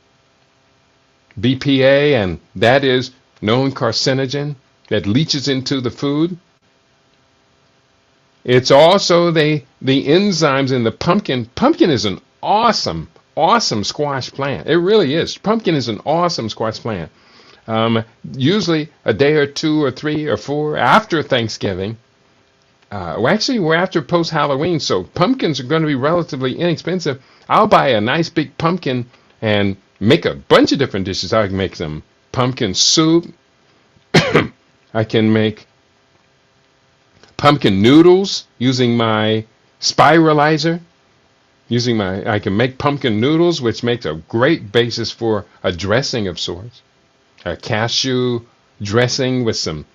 BPA, and that is known carcinogen that leaches into the food. It's also the enzymes in the pumpkin. Pumpkin is an awesome squash plant. It really is. Pumpkin is an awesome squash plant. Usually a day or two or three or four after Thanksgiving. Actually, we're after post-Halloween, so pumpkins are going to be relatively inexpensive. I'll buy a nice big pumpkin and make a bunch of different dishes. I can make some pumpkin soup. I can make pumpkin noodles using my spiralizer. I can make pumpkin noodles, which makes a great basis for a dressing of sorts. A cashew dressing with some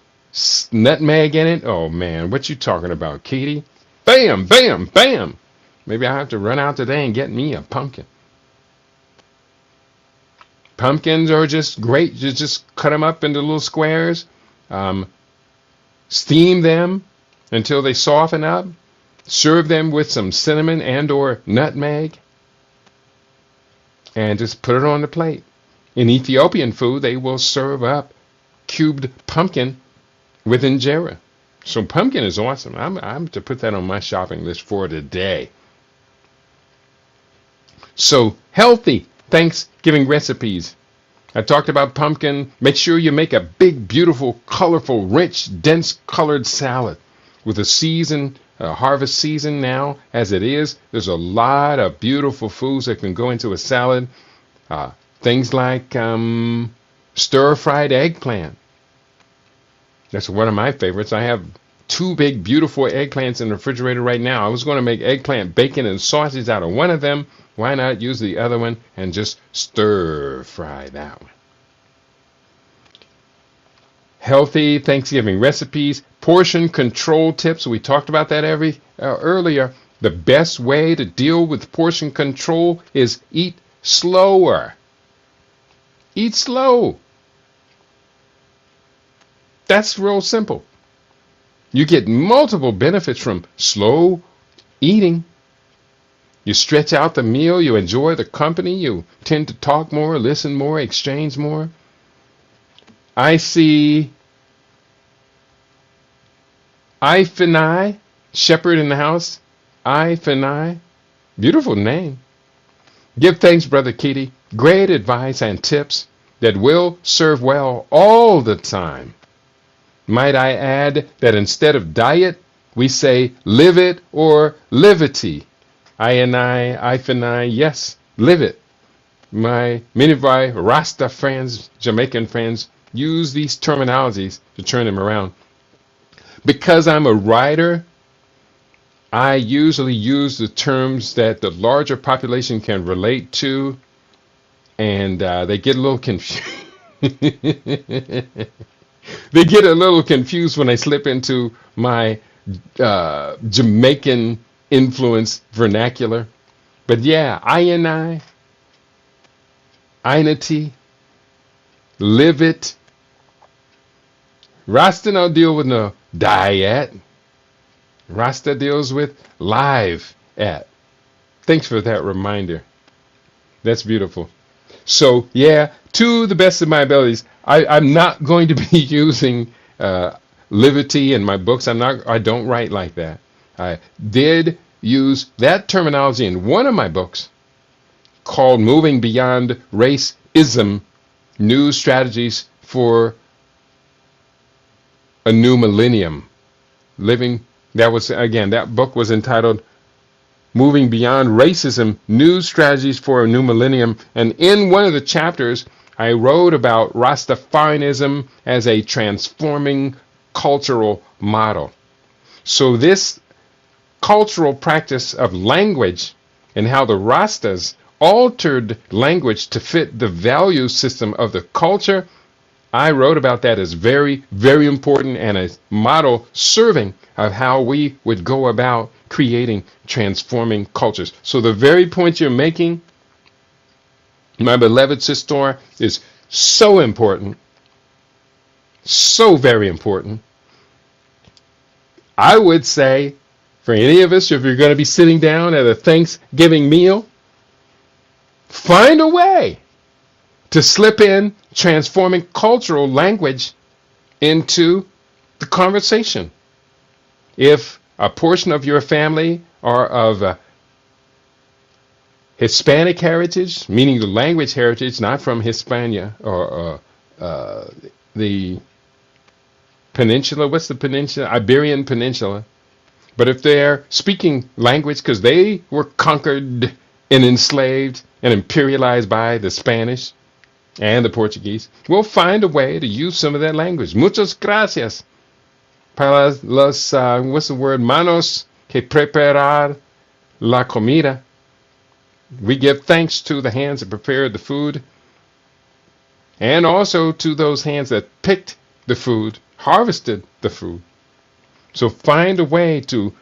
nutmeg in it. Oh man, what you talking about, Katie? Bam, bam, bam. Maybe I have to run out today and get me a pumpkin. Pumpkins are just great. You just cut them up into little squares, steam them until they soften up. Serve them with some cinnamon and or nutmeg, and just put it on the plate. In Ethiopian food, they will serve up cubed pumpkin with injera. So pumpkin is awesome. I'm to put that on my shopping list for today. So healthy Thanksgiving recipes. I talked about pumpkin. Make sure you make a big, beautiful, colorful, rich, dense colored salad with a harvest season now as it is. There's a lot of beautiful foods that can go into a salad. Things like stir-fried eggplant. That's one of my favorites. I have 2 big, beautiful eggplants in the refrigerator right now. I was going to make eggplant bacon and sausage out of one of them. Why not use the other one and just stir-fry that one? Healthy Thanksgiving recipes, portion control tips. We talked about that earlier. The best way to deal with portion control is eat slower. Eat slow. That's real simple. You get multiple benefits from slow eating. You stretch out the meal. You enjoy the company. You tend to talk more, listen more, exchange more. I see Iphani, shepherd in the house. Iphani, beautiful name. Give thanks, Brother Kitty. Great advice and tips that will serve well all the time. Might I add that instead of diet, we say live it or livity. Iphani, yes, live it. Many of my Rasta friends, Jamaican friends, use these terminologies to turn them around. Because I'm a writer, I usually use the terms that the larger population can relate to, and they get a little confused. They get a little confused when I slip into my Jamaican influence vernacular. But yeah, Inity, live it. Rasta don't deal with no diet. Rasta deals with live at. Thanks for that reminder. That's beautiful. So yeah, to the best of my abilities, I'm not going to be using livity in my books. I don't write like that. I did use that terminology in one of my books called Moving Beyond Racism, New Strategies for a New Millennium. Living, that was, again, that book was entitled Moving Beyond Racism, New Strategies for a New Millennium. And in one of the chapters, I wrote about Rastafarianism as a transforming cultural model. So this cultural practice of language and how the Rastas altered language to fit the value system of the culture, I wrote about that as very, very important and a model serving of how we would go about creating transforming cultures. So the very point you're making, my beloved sister, is so important, so very important. I would say for any of us, if you're going to be sitting down at a Thanksgiving meal, find a way to slip in transforming cultural language into the conversation. If a portion of your family are of Hispanic heritage, meaning the language heritage, not from Hispania or the peninsula, what's the peninsula? Iberian Peninsula. But if they're speaking language because they were conquered and enslaved and imperialized by the Spanish and the Portuguese, we'll find a way to use some of that language. Muchas gracias para los, what's the word? Manos que preparar la comida. We give thanks to the hands that prepared the food and also to those hands that picked the food, harvested the food. So find a way to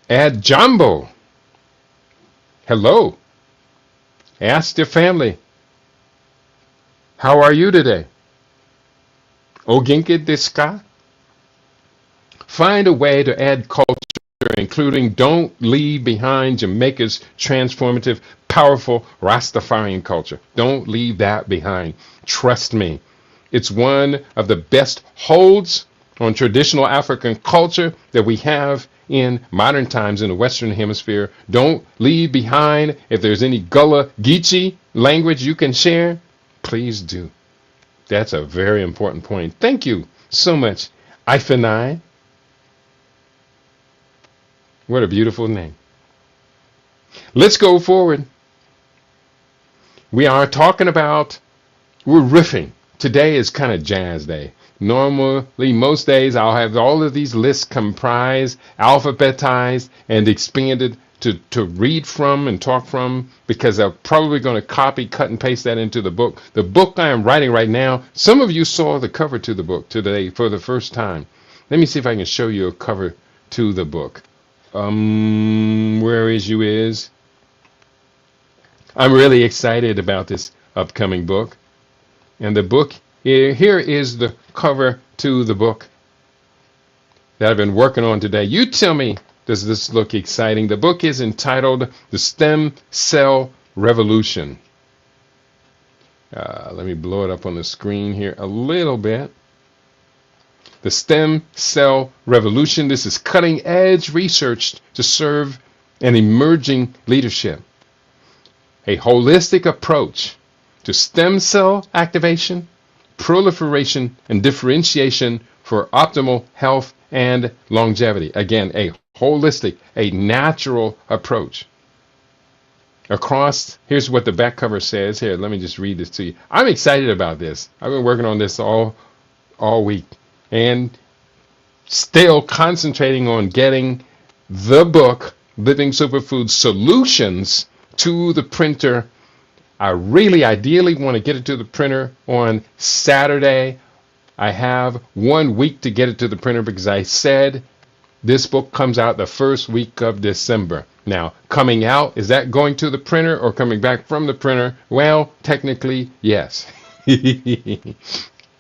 add jambo. Hello. Ask your family, how are you today? Oginke desu ka? Find a way to add culture, including don't leave behind Jamaica's transformative, powerful Rastafarian culture. Don't leave that behind. Trust me. It's one of the best holds on traditional African culture that we have in modern times in the Western Hemisphere. Don't leave behind. If there's any Gullah Geechee language you can share, please do. That's a very important point. Thank you so much, Ifanai. What a beautiful name. Let's go forward. We are talking about, we're riffing. Today is kind of jazz day. Normally, most days, I'll have all of these lists comprised, alphabetized, and expanded to read from and talk from, because I'm probably going to copy, cut, and paste that into the book. The book I am writing right now, some of you saw the cover to the book today for the first time. Let me see if I can show you a cover to the book. Where is you is? I'm really excited about this upcoming book. And the book, here is the cover to the book that I've been working on today. You tell me, does this look exciting? The book is entitled The Stem Cell Revolution. Let me blow it up on the screen here a little bit. The Stem Cell Revolution. This is cutting edge research to serve an emerging leadership. A holistic approach to stem cell activation, proliferation, and differentiation for optimal health and longevity. Again, a holistic, a natural approach. Across, here's what the back cover says. Here, let me just read this to you. I'm excited about this. I've been working on this all week and still concentrating on getting the book, Living Superfood Solutions, to the printer. I really ideally want to get it to the printer on Saturday. I have 1 week to get it to the printer because I said this book comes out the first week of December. Now, coming out, is that going to the printer or coming back from the printer? Well, technically, yes.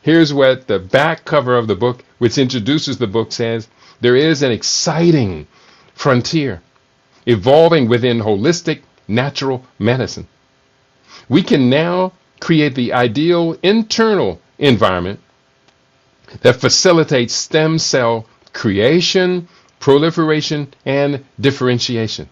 Here's what the back cover of the book, which introduces the book, says. There is an exciting frontier evolving within holistic natural medicine. We can now create the ideal internal environment that facilitates stem cell creation, proliferation, and differentiation.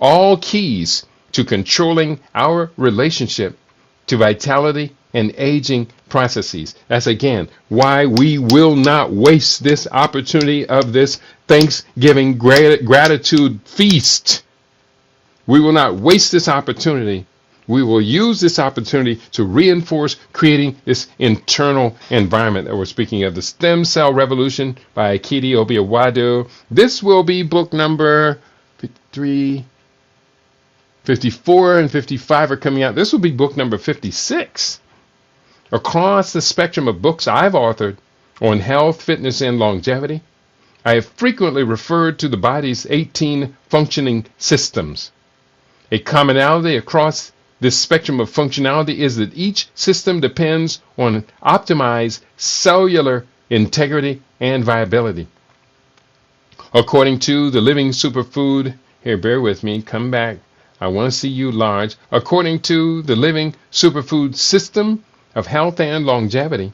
All keys to controlling our relationship to vitality and aging processes. That's again why we will not waste this opportunity of this Thanksgiving gratitude feast. We will not waste this opportunity. We will use this opportunity to reinforce creating this internal environment that we're speaking of. The Stem Cell Revolution by Akidi Obiawadu. This will be book number 53, 54, and 55 are coming out. This will be book number 56. Across the spectrum of books I've authored on health, fitness, and longevity, I have frequently referred to the body's 18 functioning systems. A commonality across this spectrum of functionality is that each system depends on optimized cellular integrity and viability. According to the Living Superfood, here, bear with me, come back. I want to see you large. According to the Living Superfood System of Health and Longevity,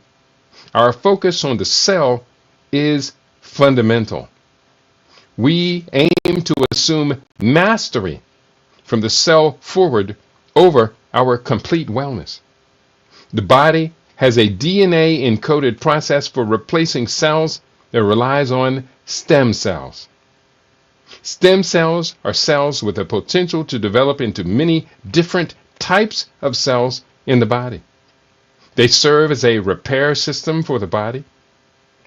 our focus on the cell is fundamental. We aim to assume mastery from the cell forward over our complete wellness. The body has a DNA encoded process for replacing cells that relies on stem cells. Stem cells are cells with the potential to develop into many different types of cells in the body. They serve as a repair system for the body.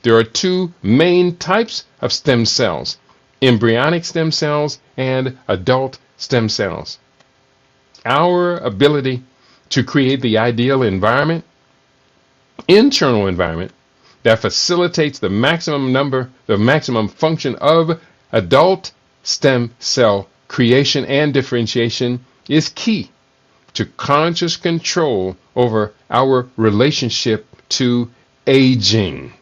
There are two main types of stem cells: embryonic stem cells and adult stem cells. Our ability to create the ideal environment, internal environment, that facilitates the maximum function of adult stem cell creation and differentiation is key to conscious control over our relationship to aging.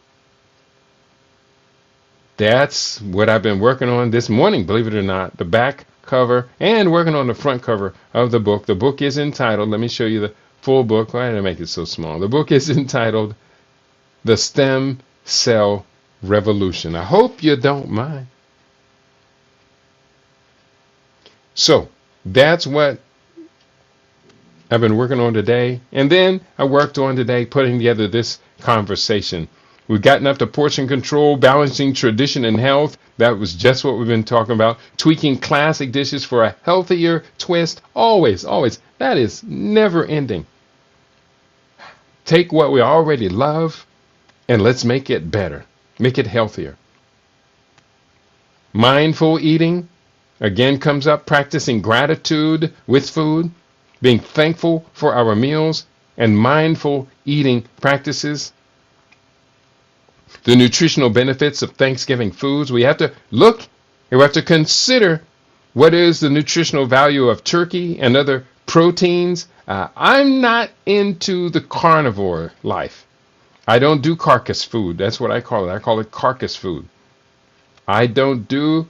That's what I've been working on this morning, believe it or not. The back cover and working on the front cover of the book. The book is entitled, let me show you the full book. Why did I make it so small? The book is entitled The Stem Cell Revolution. I hope you don't mind. So that's what I've been working on today. And then I worked on today putting together this conversation. We've gotten up to portion control, balancing tradition and health. That was just what we've been talking about. Tweaking classic dishes for a healthier twist. Always, always. That is never ending. Take what we already love and let's make it better. Make it healthier. Mindful eating, again, comes up. Practicing gratitude with food. Being thankful for our meals and mindful eating practices. The nutritional benefits of Thanksgiving foods. We have to look and we have to consider what is the nutritional value of turkey and other proteins. I'm not into the carnivore life. I don't do carcass food. That's what I call it. I call it carcass food. I don't do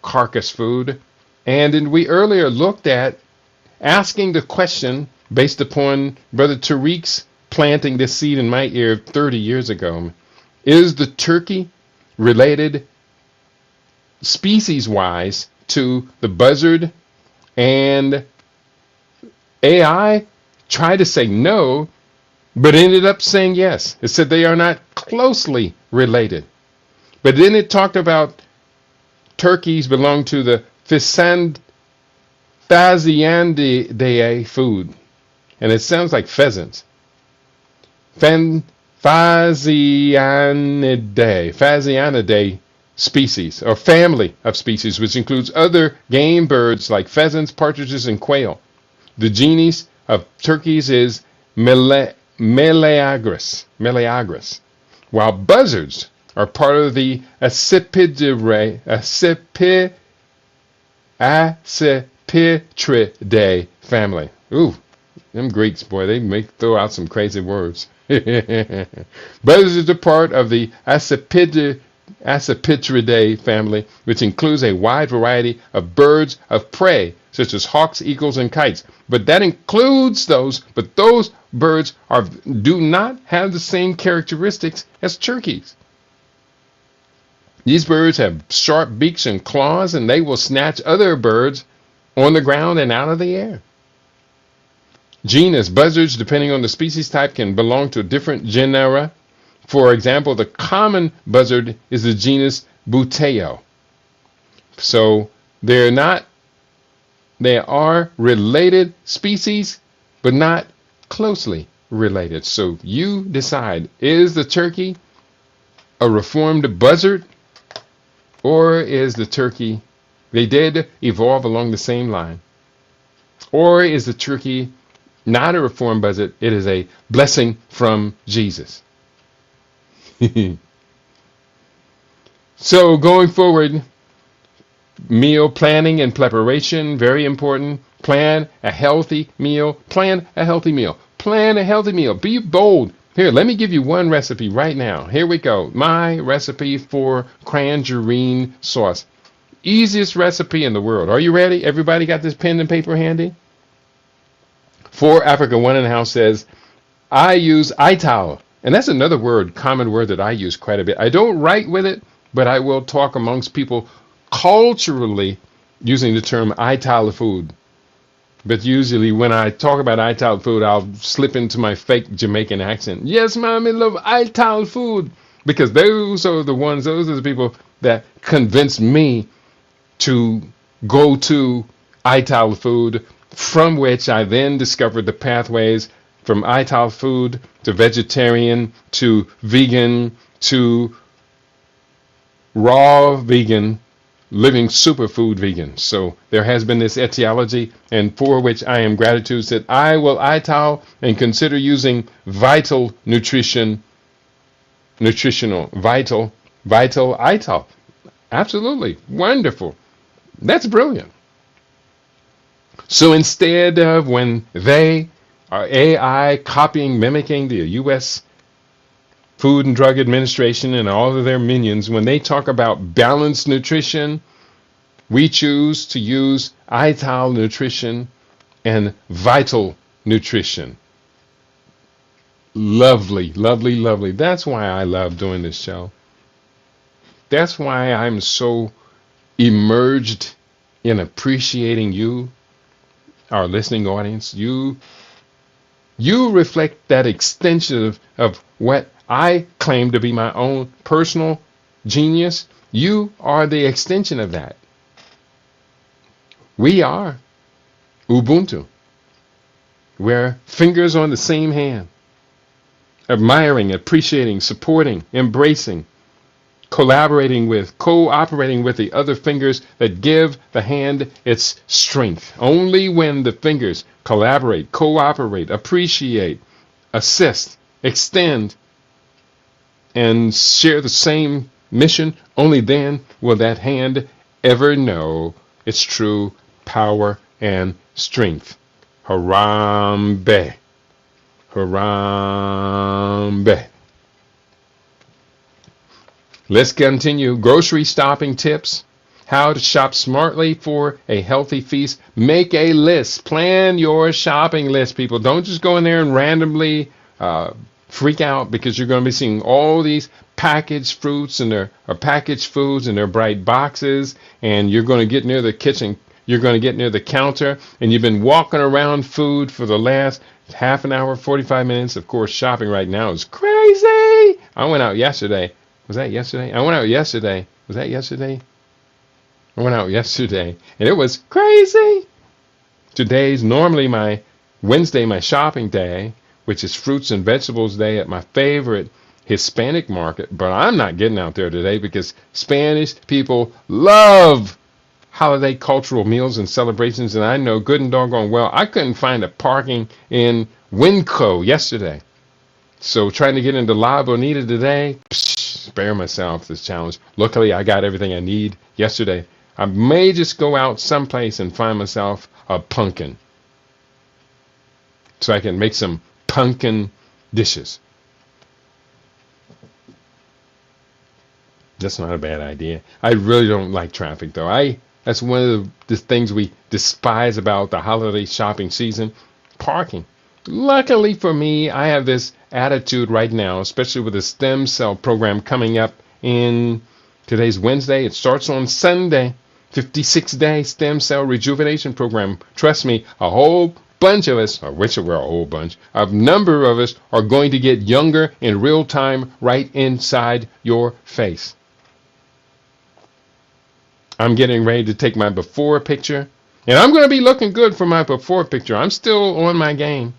carcass food. And then we earlier looked at asking the question based upon Brother Tariq's planting this seed in my ear 30 years ago. Is the turkey related species-wise to the buzzard? And AI tried to say no, but ended up saying yes. It said they are not closely related. But then it talked about turkeys belong to the Phasiandae food. And it sounds like pheasants. Phasianidae species, or family of species, which includes other game birds like pheasants, partridges, and quail. The genus of turkeys is Meleagris, while buzzards are part of the Accipitridae family. Ooh, them Greeks, boy, they make throw out some crazy words. Buzzards are part of the Accipitridae family, which includes a wide variety of birds of prey, such as hawks, eagles, and kites. But those birds do not have the same characteristics as turkeys. These birds have sharp beaks and claws, and they will snatch other birds on the ground and out of the air. Genus, buzzards, depending on the species type, can belong to different genera. For example, the common buzzard is the genus Buteo. So they're not, they are related species, but not closely related. So you decide, is the turkey a reformed buzzard, or is the turkey, they did evolve along the same line, or is the turkey not a reformed buzzard, it is a blessing from Jesus. So going forward, meal planning and preparation, very important. Plan a healthy meal. Plan a healthy meal. Plan a healthy meal. Be bold. Here, let me give you one recipe right now. Here we go. My recipe for cranberry sauce. Easiest recipe in the world. Are you ready? Everybody got this pen and paper handy? For Africa One in the House says, I use ital. And that's another word, common word that I use quite a bit. I don't write with it, but I will talk amongst people culturally using the term ital food. But usually when I talk about ital food, I'll slip into my fake Jamaican accent. Yes, mommy, love ital food. Because those are the people that convince me to go to ital food, from which I then discovered the pathways from ital food to vegetarian to vegan to raw vegan, living superfood vegan. So there has been this etiology, and for which I am gratitude that I will ital and consider using vital nutritional vital ital. Absolutely wonderful. That's brilliant. So instead of when they are AI copying, mimicking the U.S. Food and Drug Administration and all of their minions, when they talk about balanced nutrition, we choose to use ital nutrition and vital nutrition. Lovely, lovely, lovely. That's why I love doing this show. That's why I'm so immersed in appreciating you, our listening audience. You reflect that extension of what I claim to be my own personal genius. You are the extension of that. We are Ubuntu. We're fingers on the same hand, admiring, appreciating, supporting, embracing, collaborating with, cooperating with the other fingers that give the hand its strength. Only when the fingers collaborate, cooperate, appreciate, assist, extend, and share the same mission, only then will that hand ever know its true power and strength. Harambe. Harambe. Let's continue. Grocery shopping tips. How to shop smartly for a healthy feast. Make a list. Plan your shopping list, people. Don't just go in there and randomly freak out because you're going to be seeing all these packaged fruits and their packaged foods and their bright boxes, and you're going to get near the kitchen. You're going to get near the counter, and you've been walking around food for the last half an hour, 45 minutes. Of course, shopping right now is crazy. I went out yesterday. Was that yesterday? I went out yesterday. Was that yesterday? I went out yesterday, and it was crazy. Today's normally my Wednesday, my shopping day, which is fruits and vegetables day at my favorite Hispanic market. But I'm not getting out there today because Spanish people love holiday cultural meals and celebrations, and I know good and doggone well I couldn't find a parking in Winco yesterday. So trying to get into La Bonita today, spare myself this challenge. Luckily, I got everything I need yesterday. I may just go out someplace and find myself a pumpkin so I can make some pumpkin dishes. That's not a bad idea. I really don't like traffic, though. That's one of the things we despise about the holiday shopping season, parking. Luckily for me, I have this attitude right now, especially with the stem cell program coming up in today's Wednesday. It starts on Sunday. 56-day stem cell rejuvenation program. Trust me, a whole bunch of us, I wish it were a whole bunch, a number of us are going to get younger in real time right inside your face. I'm getting ready to take my before picture, and I'm going to be looking good for my before picture. I'm still on my game.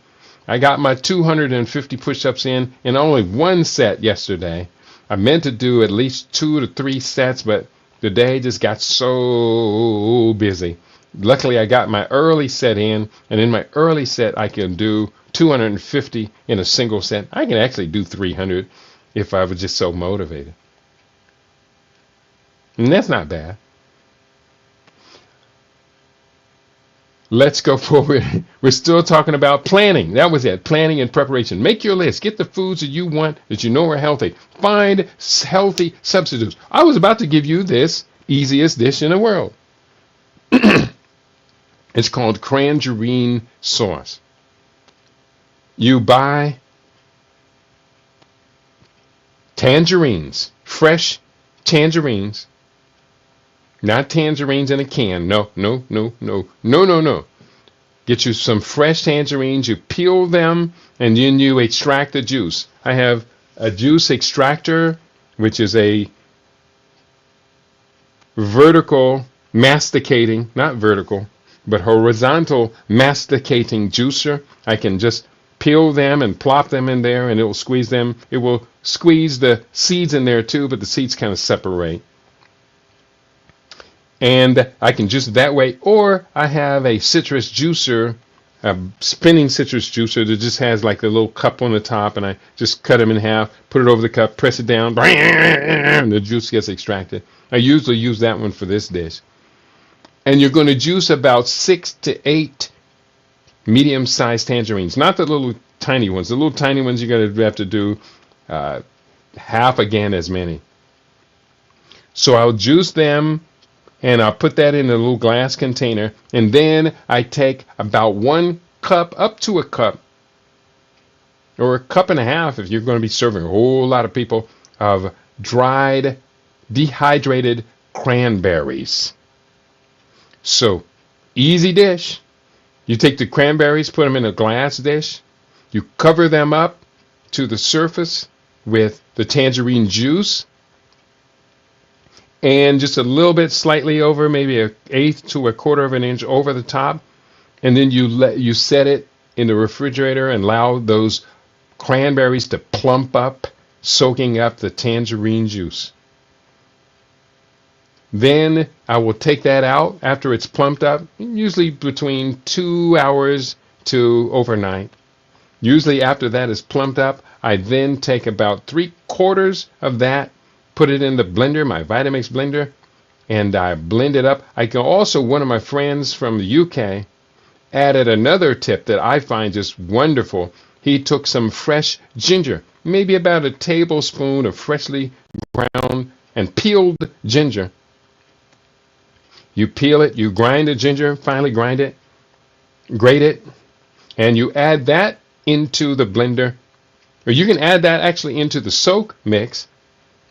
I got my 250 push-ups in only one set yesterday. I meant to do at least 2 to 3 sets, but the day just got so busy. Luckily, I got my early set in, and in my early set, I can do 250 in a single set. I can actually do 300 if I was just so motivated. And that's not bad. Let's go forward. We're still talking about planning. That was it. Planning and preparation. Make your list. Get the foods that you want that you know are healthy. Find healthy substitutes. I was about to give you this easiest dish in the world. It's called cranberry sauce. You buy tangerines, fresh tangerines. Not tangerines in a can. No. Get you some fresh tangerines. You peel them, and then you extract the juice. I have a juice extractor, which is a vertical masticating, not vertical, but horizontal masticating juicer. I can just peel them and plop them in there, and it will squeeze them. It will squeeze the seeds in there too, but the seeds kind of separate. And I can juice it that way, or I have a citrus juicer, a spinning citrus juicer that just has like a little cup on the top, and I just cut them in half, put it over the cup, press it down, and the juice gets extracted. I usually use that one for this dish. And you're going to juice about 6 to 8 medium-sized tangerines, not the little tiny ones. The little tiny ones you're going to have to do half again as many. So I'll juice them, and I'll put that in a little glass container. And then I take about 1 cup, up to a cup, or a cup and a half if you're going to be serving a whole lot of people, of dried, dehydrated cranberries. So, easy dish. You take the cranberries, put them in a glass dish. You cover them up to the surface with the tangerine juice, and just a little bit slightly over, maybe 1/8 to 1/4 of an inch over the top. And then you set it in the refrigerator and allow those cranberries to plump up, soaking up the tangerine juice. Then I will take that out after it's plumped up, usually between 2 hours to overnight. Usually after that is plumped up, I then take about 3/4 of that, put it in the blender, my Vitamix blender, and I blend it up. I can also, one of my friends from the UK added another tip that I find just wonderful. He took some fresh ginger, maybe about a tablespoon of freshly ground and peeled ginger. You peel it, you grind the ginger, finally grind it, grate it, and you add that into the blender. Or you can add that actually into the soak mix,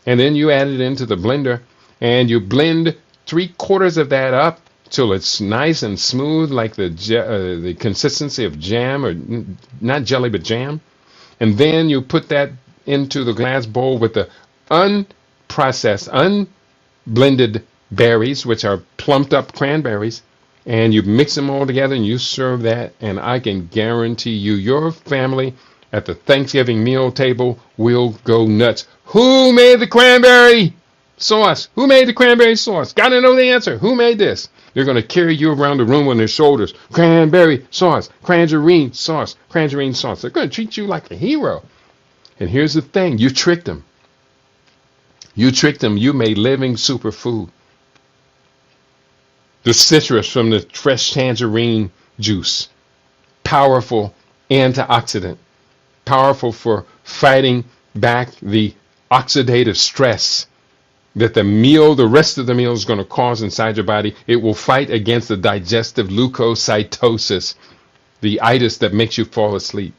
and then you add it into the blender, and you blend 3/4 of that up till it's nice and smooth, like the consistency of jam, or not jelly but jam. And then you put that into the glass bowl with the unprocessed, unblended berries, which are plumped up cranberries, and you mix them all together and you serve that, and I can guarantee you your family at the Thanksgiving meal table will go nuts. Who made the cranberry sauce? Who made the cranberry sauce? Gotta know the answer. Who made this? They're going to carry you around the room on their shoulders. Cranberry sauce, cranberry sauce, cranberry sauce. They're going to treat you like a hero. And here's the thing. You tricked them. You tricked them. You made living superfood. The citrus from the fresh tangerine juice. Powerful antioxidant. Powerful for fighting back the oxidative stress that the rest of the meal is going to cause inside your body. It will fight against the digestive leukocytosis, the itis that makes you fall asleep.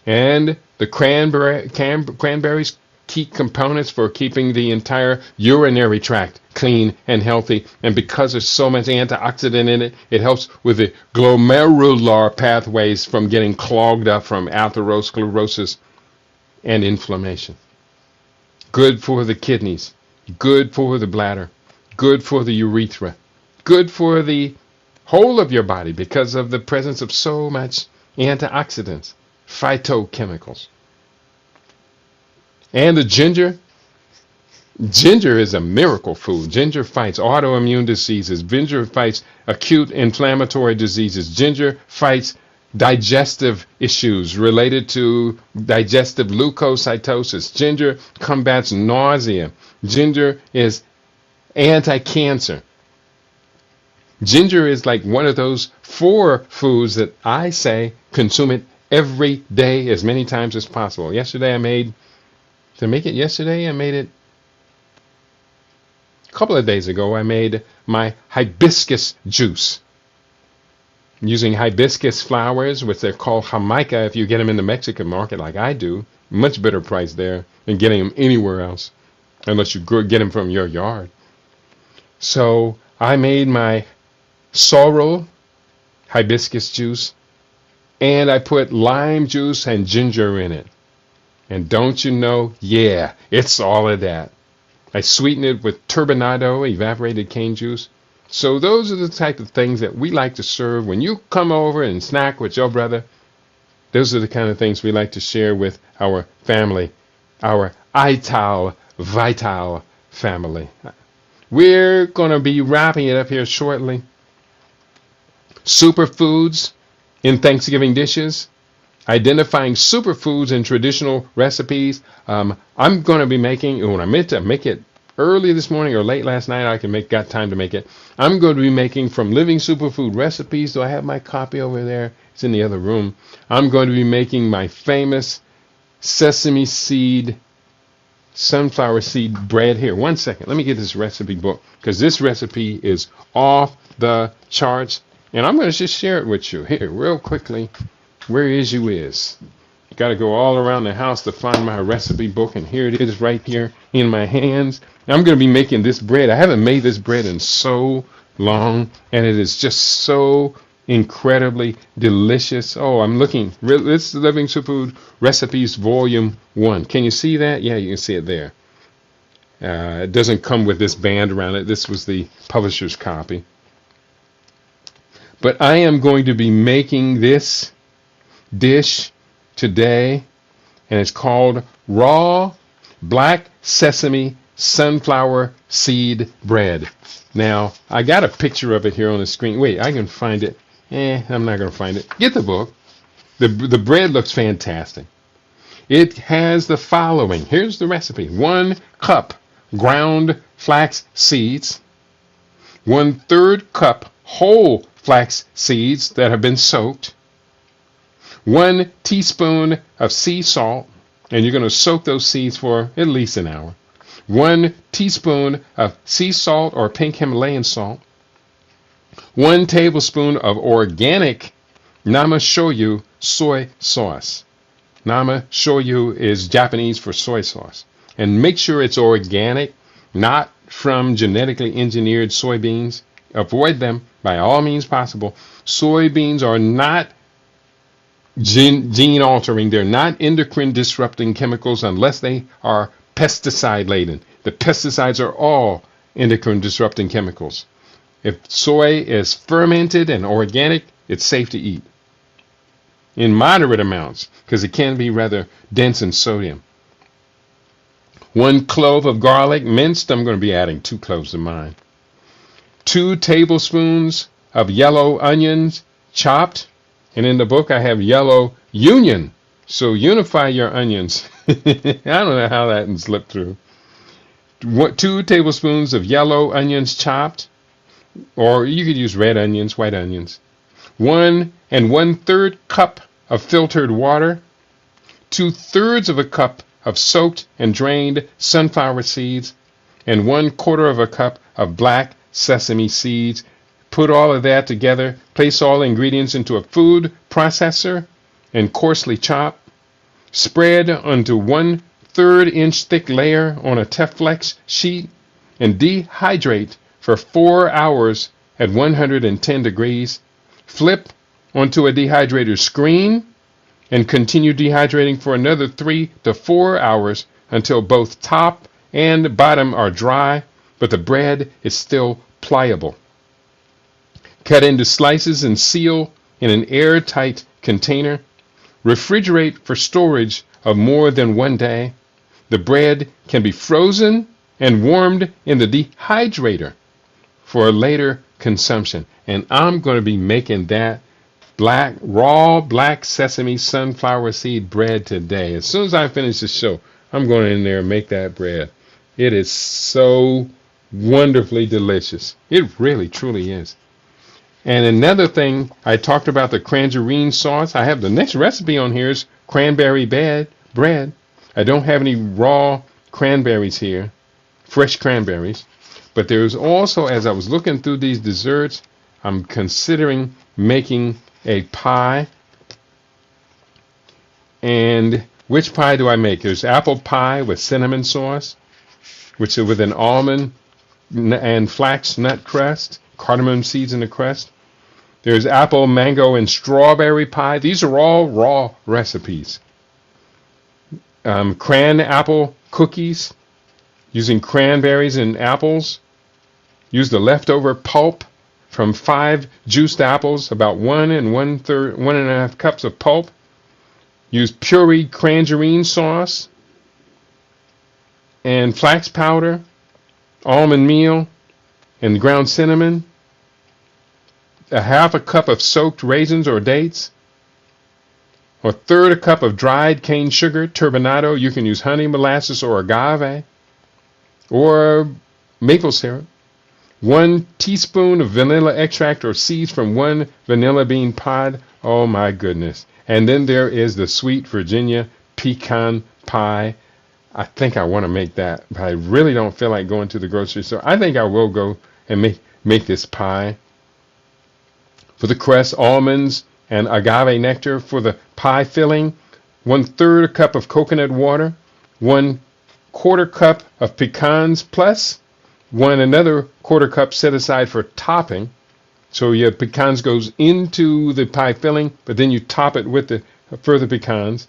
And the cranberries key components for keeping the entire urinary tract clean and healthy. And because there's so much antioxidant in it, it helps with the glomerular pathways from getting clogged up from atherosclerosis and inflammation. Good for the kidneys, good for the bladder, good for the urethra, good for the whole of your body because of the presence of so much antioxidants, phytochemicals. And the ginger. Ginger is a miracle food. Ginger fights autoimmune diseases. Ginger fights acute inflammatory diseases. Ginger fights digestive issues related to digestive leukocytosis. Ginger combats nausea. Ginger is anti-cancer. Ginger is like one of those 4 foods that I say consume it every day as many times as possible. Yesterday I made, to make it yesterday, I made it a couple of days ago. I made my hibiscus juice using hibiscus flowers, which they're called jamaica if you get them in the Mexican market like I do. Much better price there than getting them anywhere else, unless you get them from your yard. So I made my sorrel hibiscus juice, and I put lime juice and ginger in it. And don't you know, yeah, it's all of that. I sweeten it with turbinado, evaporated cane juice. So those are the type of things that we like to serve when you come over and snack with your brother. Those are the kind of things we like to share with our family, our Ital Vital family. We're going to be wrapping it up here shortly. Superfoods in Thanksgiving dishes, identifying superfoods in traditional recipes. I'm going to be making, when I meant to make it early this morning or late last night, got time to make it. I'm going to be making from Living Superfood Recipes. Do I have my copy over there? It's in the other room. I'm going to be making my famous sesame seed, sunflower seed bread. Here, one second. Let me get this recipe book, because this recipe is off the charts. And I'm going to just share it with you here real quickly. Where is you is? You got to go all around the house to find my recipe book, and here it is right here in my hands. I'm going to be making this bread. I haven't made this bread in so long, and it is just so incredibly delicious. Oh, I'm looking. This is Living Superfood Recipes Volume 1. Can you see that? Yeah, you can see it there. It doesn't come with this band around it. This was the publisher's copy. But I am going to be making this dish today, and it's called raw black sesame sunflower seed bread. Now, I got a picture of it here on the screen. Wait, I can find it. I'm not going to find it. Get the book. The bread looks fantastic. It has the following. Here's the recipe. 1 cup ground flax seeds. 1/3 cup whole flax seeds that have been soaked. 1 teaspoon of sea salt, and you're going to soak those seeds for at least an hour. 1 teaspoon of sea salt or pink Himalayan salt. 1 tablespoon of organic Nama shoyu soy sauce. Nama shoyu is Japanese for soy sauce. And make sure it's organic, not from genetically engineered soybeans. Avoid them by all means possible. Soybeans are not gene altering. They're not endocrine disrupting chemicals unless they are pesticide laden. The pesticides are all endocrine disrupting chemicals. If soy is fermented and organic, it's safe to eat in moderate amounts, because it can be rather dense in sodium. 1 clove of garlic minced. I'm going to be adding 2 cloves of mine. 2 tablespoons of yellow onions chopped. And in the book I have yellow union. So unify your onions. I don't know how that can slip through. 2 tablespoons of yellow onions chopped. Or you could use red onions, white onions. 1 1/3 cup of filtered water. 2/3 of a cup of soaked and drained sunflower seeds. And 1/4 cup of black sesame seeds. Put all of that together. Place all ingredients into a food processor and coarsely chop. Spread onto 1 1/3 inch thick layer on a Teflex sheet and dehydrate for 4 hours at 110 degrees. Flip onto a dehydrator screen and continue dehydrating for another 3 to 4 hours until both top and bottom are dry, but the bread is still pliable. Cut into slices and seal in an airtight container. Refrigerate for storage of more than 1 day. The bread can be frozen and warmed in the dehydrator for later consumption. And I'm going to be making that raw black sesame sunflower seed bread today. As soon as I finish the show, I'm going in there and make that bread. It is so wonderfully delicious. It really, truly is. And another thing, I talked about the cranberry sauce. I have the next recipe on here is cranberry bread. I don't have any raw cranberries here, fresh cranberries. But there's also, as I was looking through these desserts, I'm considering making a pie. And which pie do I make? There's apple pie with cinnamon sauce, which is with an almond and flax nut crust, cardamom seeds in the crust. There's apple, mango, and strawberry pie. These are all raw recipes. Cran apple cookies using cranberries and apples. Use the leftover pulp from 5 juiced apples, about 1.5 cups of pulp. Use pureed cranberry sauce and flax powder, almond meal, and ground cinnamon. 1/2 cup of soaked raisins or dates. 1/3 cup of dried cane sugar, turbinado. You can use honey, molasses, or agave, or maple syrup. 1 teaspoon of vanilla extract or seeds from 1 vanilla bean pod. Oh my goodness. And then there is the sweet Virginia pecan pie. I think I want to make that, but I really don't feel like going to the grocery store. I think I will go and make this pie. For the crust, almonds and agave nectar. For the pie filling, 1/3 cup of coconut water, 1/4 cup of pecans plus another 1/4 cup set aside for topping. So your pecans goes into the pie filling, but then you top it with the further pecans.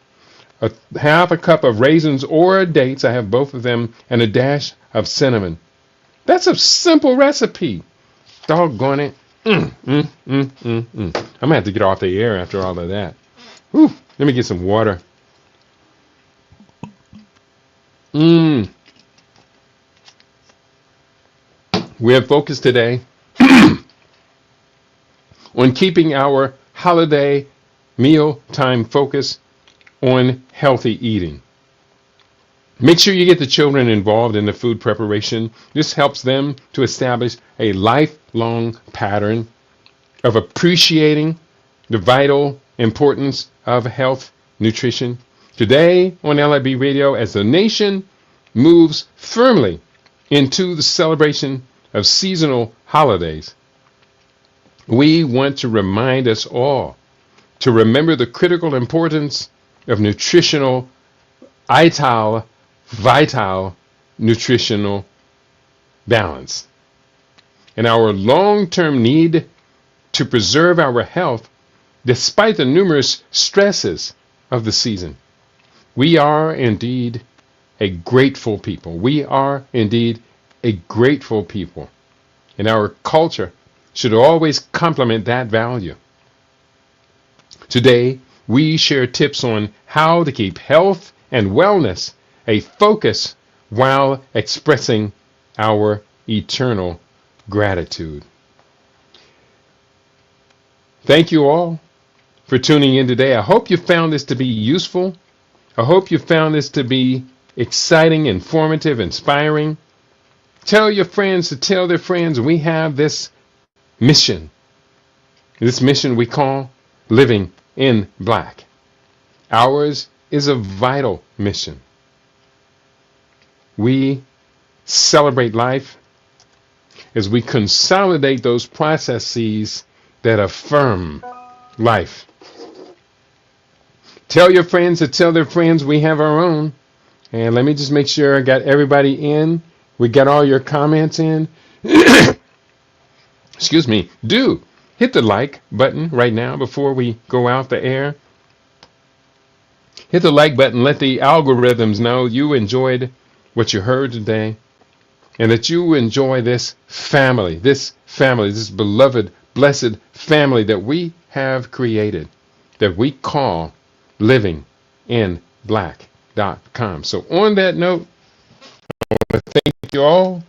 1/2 cup of raisins or dates, I have both of them, and a dash of cinnamon. That's a simple recipe. Doggone it. I'm going to have to get off the air after all of that. Whew, let me get some water. We have focused today on keeping our holiday mealtime focus on healthy eating. Make sure you get the children involved in the food preparation. This helps them to establish a lifelong pattern of appreciating the vital importance of health, nutrition. Today on LIB Radio, as the nation moves firmly into the celebration of seasonal holidays, we want to remind us all to remember the critical importance of vital nutritional balance, and our long-term need to preserve our health despite the numerous stresses of the season. We are indeed a grateful people. We are indeed a grateful people, and our culture should always complement that value. Today, we share tips on how to keep health and wellness a focus while expressing our eternal gratitude. Thank you all for tuning in today. I hope you found this to be useful. I hope you found this to be exciting, informative, inspiring. Tell your friends to tell their friends we have this mission. This mission we call Living in Black. Ours is a vital mission. We celebrate life as we consolidate those processes that affirm life. Tell your friends to tell their friends we have our own And let me just make sure I got everybody in. We got all your comments in. Excuse me. Do hit the like button right now before we go out the air. Hit the like button. Let the algorithms know you enjoyed what you heard today and that you enjoy this beloved, blessed family that we have created, that we call livinginblack.com. So on that note, thank you all.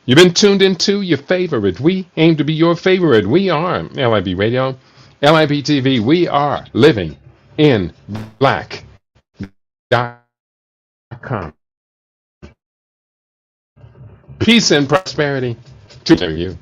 You've been tuned into your favorite. We aim to be your favorite. We are LIB Radio, LIB TV. We are living in black.com. Peace and prosperity to you.